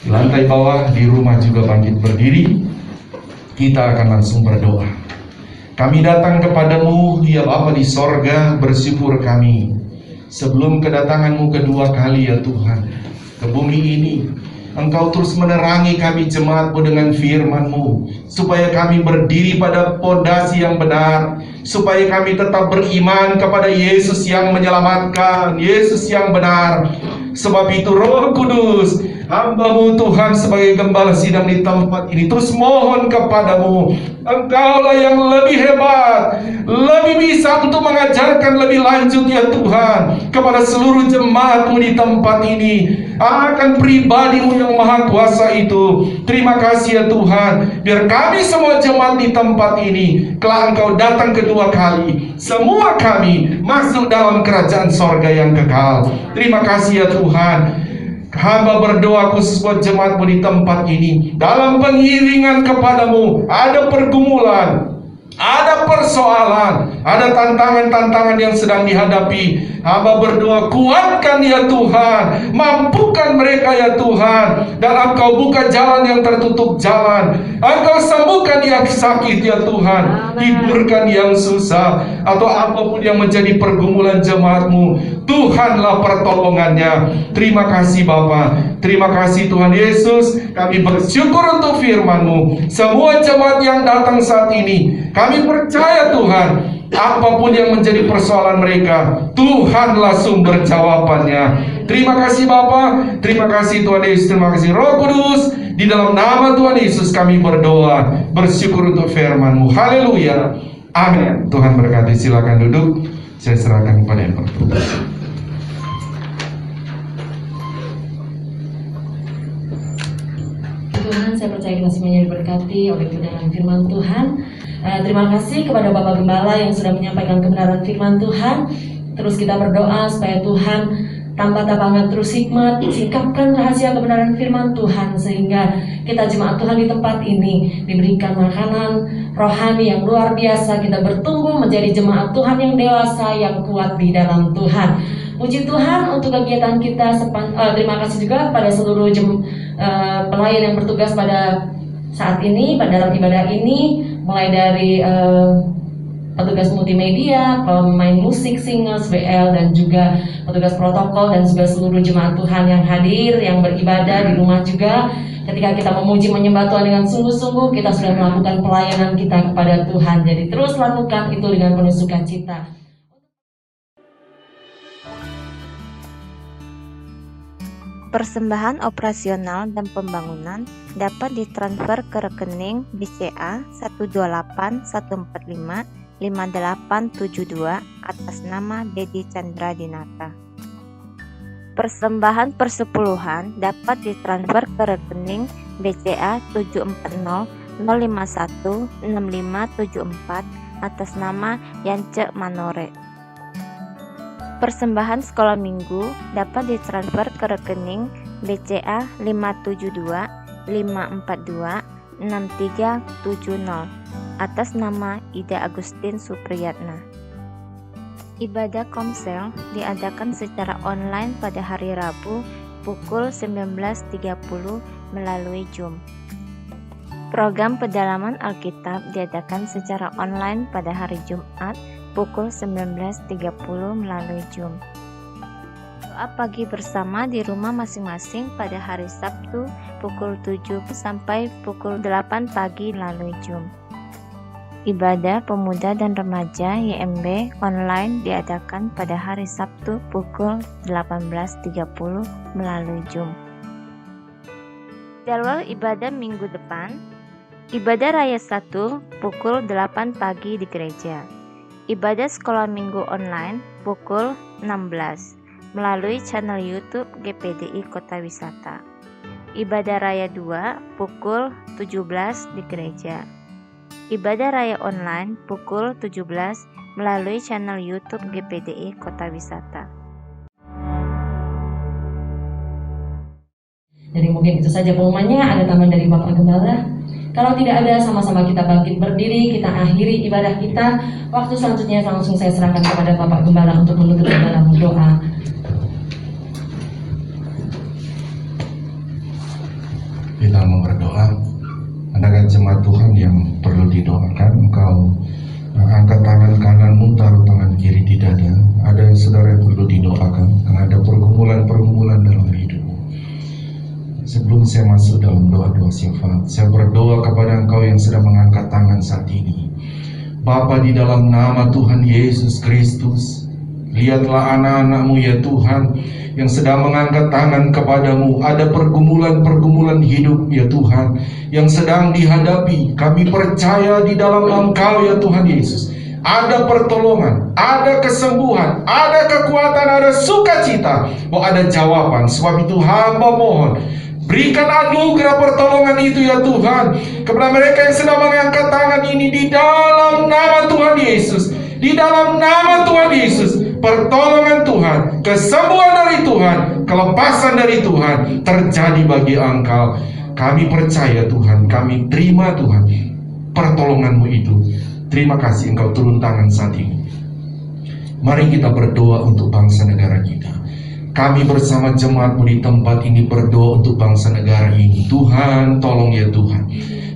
Di lantai bawah di rumah juga bangkit berdiri. Kita akan langsung berdoa. Kami datang kepadamu ya Bapa di sorga, bersyukur kami sebelum kedatanganmu kedua kali ya Tuhan ke bumi ini. Engkau terus menerangi kami jemaatmu dengan firman-Mu, supaya kami berdiri pada pondasi yang benar, supaya kami tetap beriman kepada Yesus yang menyelamatkan, Yesus yang benar. Sebab itu Roh Kudus, hamba-Mu Tuhan sebagai gembala sidang di tempat ini, terus mohon kepadamu, Engkaulah yang lebih hebat, lebih bisa untuk mengajarkan lebih lanjut ya Tuhan kepada seluruh jemaat-Mu di tempat ini akan pribadi-Mu yang maha kuasa itu. Terima kasih ya Tuhan, biar kami semua jemaat di tempat ini kelak Engkau datang kedua kedua kali semua kami masuk dalam kerajaan sorga yang kekal. Terima kasih ya Tuhan. Hamba berdoa khusus buat jemaatmu di tempat ini. Dalam pengiringan kepadamu ada pergumulan, ada persoalan, ada tantangan-tantangan yang sedang dihadapi. Hamba berdoa, kuatkan ya Tuhan, mampukan mereka ya Tuhan, dan Engkau buka jalan yang tertutup jalan. Engkau sembuhkan yang sakit ya Tuhan, hiburkan yang susah, atau apapun yang menjadi pergumulan jemaatmu, Tuhanlah pertolongannya. Terima kasih Bapa, terima kasih Tuhan Yesus. Kami bersyukur untuk firman-Mu. Semua jemaat yang datang saat ini, kami percaya Tuhan, apapun yang menjadi persoalan mereka, Tuhanlah sumber jawabannya. Terima kasih Bapa, terima kasih Tuhan Yesus, terima kasih Roh Kudus. Di dalam nama Tuhan Yesus kami berdoa, bersyukur untuk firman-Mu. Haleluya, amin. Tuhan berkati, silakan duduk. Saya serahkan kepada yang bertugas. Tuhan, saya percaya kita semuanya diberkati oleh kebenaran firman Tuhan. Terima kasih kepada Bapak Gembala yang sudah menyampaikan kebenaran firman Tuhan. Terus kita berdoa supaya Tuhan tambah tabangan terus hikmat, singkapkan rahasia kebenaran firman Tuhan, sehingga kita jemaat Tuhan di tempat ini diberikan makanan rohani yang luar biasa. Kita bertumbuh menjadi jemaat Tuhan yang dewasa, yang kuat di dalam Tuhan. Puji Tuhan untuk kegiatan kita. Terima kasih juga kepada seluruh pelayan yang bertugas pada saat ini, pada dalam ibadah ini, mulai dari petugas multimedia, pemain musik, singers, WL, dan juga petugas protokol, dan juga seluruh jemaat Tuhan yang hadir, yang beribadah di rumah juga. Ketika kita memuji menyembah Tuhan dengan sungguh-sungguh, kita sudah melakukan pelayanan kita kepada Tuhan. Jadi terus lakukan itu dengan penuh sukacita. Persembahan operasional dan pembangunan dapat ditransfer ke rekening BCA 12814555872 atas nama Dedi Chandra Dinata. Persembahan persepuluhan dapat ditransfer ke rekening BCA 740516574 atas nama Yance Manore. Persembahan sekolah minggu dapat ditransfer ke rekening BCA 57254263370 atas nama Ida Agustin Supriyatna. Ibadah Komsel diadakan secara online pada hari Rabu pukul 19.30 melalui Zoom. Program pendalaman Alkitab diadakan secara online pada hari Jumat pukul 19.30 melalui Zoom. Doa pagi bersama di rumah masing-masing pada hari Sabtu pukul 7 sampai pukul 8 pagi melalui Zoom. Ibadah pemuda dan remaja YMB online diadakan pada hari Sabtu pukul 18.30 melalui Zoom. Jadwal ibadah minggu depan: ibadah raya 1 pukul 8 pagi di gereja. Ibadah sekolah minggu online pukul 16 melalui channel YouTube GPDI Kota Wisata. Ibadah raya 2 pukul 17 di gereja. Ibadah raya online pukul 17 melalui channel YouTube GPDI Kota Wisata. Jadi mungkin itu saja pengumumannya. Ada tambahan dari Bapak Gembala? Kalau tidak ada, sama-sama kita bangkit berdiri, kita akhiri ibadah kita. Waktu selanjutnya langsung saya serahkan kepada Bapak Gembala untuk menutup dalam doa. Kita mau berdoa. Adakah jemaat Tuhan yang perlu didoakan? Engkau angkat tangan kananmu, taruh tangan kiri di dada. Ada yang saudara yang perlu didoakan karena ada pergumulan-pergumulan dalam hidupmu. Sebelum saya masuk dalam doa-doa syafaat, saya berdoa kepada engkau yang sedang mengangkat tangan saat ini. Bapa, di dalam nama Tuhan Yesus Kristus, lihatlah anak-anakmu ya Tuhan, yang sedang mengangkat tangan kepadamu. Ada pergumulan-pergumulan hidup ya Tuhan, yang sedang dihadapi. Kami percaya di dalam Engkau ya Tuhan Yesus, ada pertolongan, ada kesembuhan, ada kekuatan, ada sukacita, bahwa ada jawaban. Sebab itu hamba mohon, Berikan anugerah pertolongan itu ya Tuhan kepada mereka yang sedang mengangkat tangan ini di dalam nama Tuhan Yesus. Di dalam nama Tuhan Yesus, pertolongan Tuhan, kesembuhan dari Tuhan, kelepasan dari Tuhan terjadi bagi engkau. Kami percaya Tuhan, kami terima Tuhan pertolongan-Mu itu. Terima kasih Engkau turun tangan saat ini. Mari kita berdoa untuk bangsa negara kita. Kami bersama jemaat-Mu di tempat ini berdoa untuk bangsa negara ini. Tuhan, tolong ya Tuhan.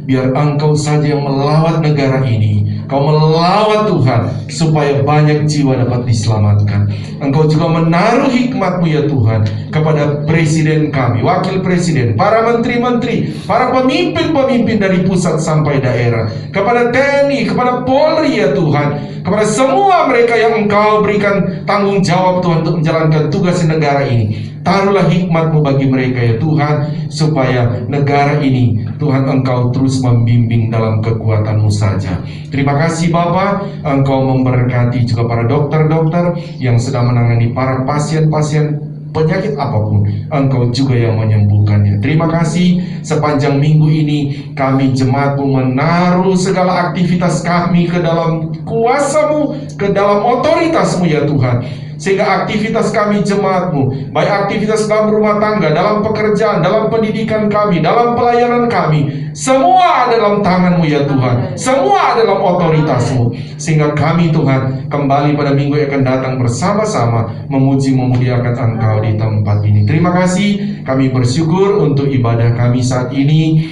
Biar Engkau saja yang melawat negara ini. Kau melawat Tuhan, supaya banyak jiwa dapat diselamatkan. Engkau juga menaruh hikmat-Mu ya Tuhan, kepada presiden kami, wakil presiden, para menteri-menteri, para pemimpin-pemimpin dari pusat sampai daerah, kepada TNI, kepada Polri ya Tuhan, kepada semua mereka yang Engkau berikan tanggung jawab Tuhan untuk menjalankan tugas di negara ini. Taruhlah hikmat-Mu bagi mereka ya Tuhan, supaya negara ini Tuhan Engkau terus membimbing dalam kekuatan-Mu saja. Terima kasih Bapa, Engkau memberkati juga para dokter-dokter yang sedang menangani para pasien-pasien penyakit apapun, Engkau juga yang menyembuhkannya. Terima kasih sepanjang minggu ini kami jemaat-Mu menaruh segala aktivitas kami ke dalam kuasa-Mu, ke dalam otoritas-Mu ya Tuhan. Sehingga aktivitas kami jemaat-Mu, baik aktivitas dalam rumah tangga, dalam pekerjaan, dalam pendidikan kami, dalam pelayanan kami, semua ada dalam tangan-Mu ya Tuhan. Semua ada dalam otoritas-Mu. Sehingga kami Tuhan kembali pada minggu yang akan datang bersama-sama memuji memuliakan Engkau di tempat ini. Terima kasih, kami bersyukur untuk ibadah kami saat ini.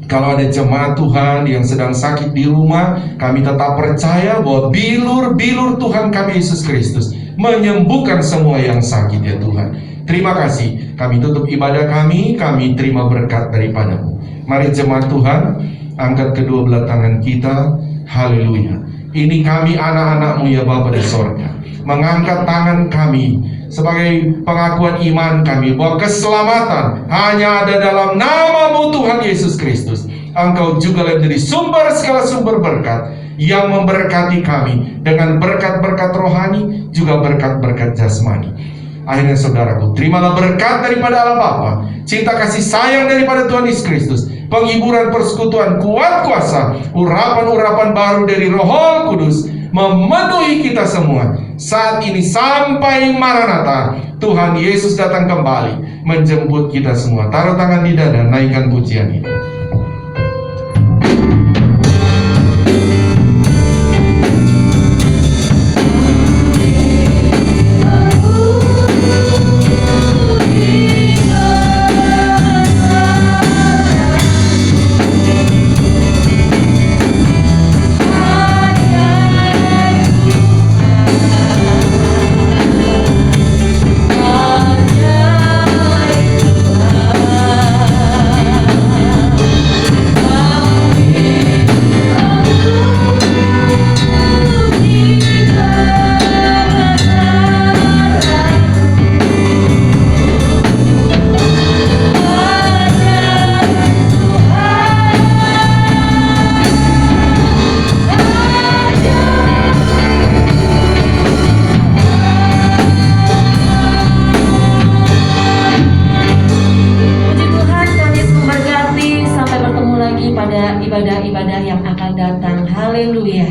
Kalau ada jemaat Tuhan yang sedang sakit di rumah, kami tetap percaya bahwa bilur-bilur Tuhan kami Yesus Kristus menyembuhkan semua yang sakit ya Tuhan. Terima kasih, kami tutup ibadah kami terima berkat daripada-Mu. Mari jemaat Tuhan, angkat kedua belah tangan kita, haleluya. Ini kami anak-anak-Mu ya Bapa di sorga, mengangkat tangan kami sebagai pengakuan iman kami bahwa keselamatan hanya ada dalam nama-Mu Tuhan Yesus Kristus. Engkau juga menjadi sumber segala sumber berkat yang memberkati kami dengan berkat-berkat rohani, juga berkat-berkat jasmani. Akhirnya saudaraku, terimalah berkat daripada Allah Bapa, cinta kasih sayang daripada Tuhan Yesus Kristus, penghiburan persekutuan kuat kuasa, urapan-urapan baru dari Roh Kudus memenuhi kita semua saat ini sampai Maranatha. Tuhan Yesus datang kembali menjemput kita semua. Taruh tangan di dada, naikkan pujian ini. Pada ibadah-ibadah yang akan datang. Haleluya.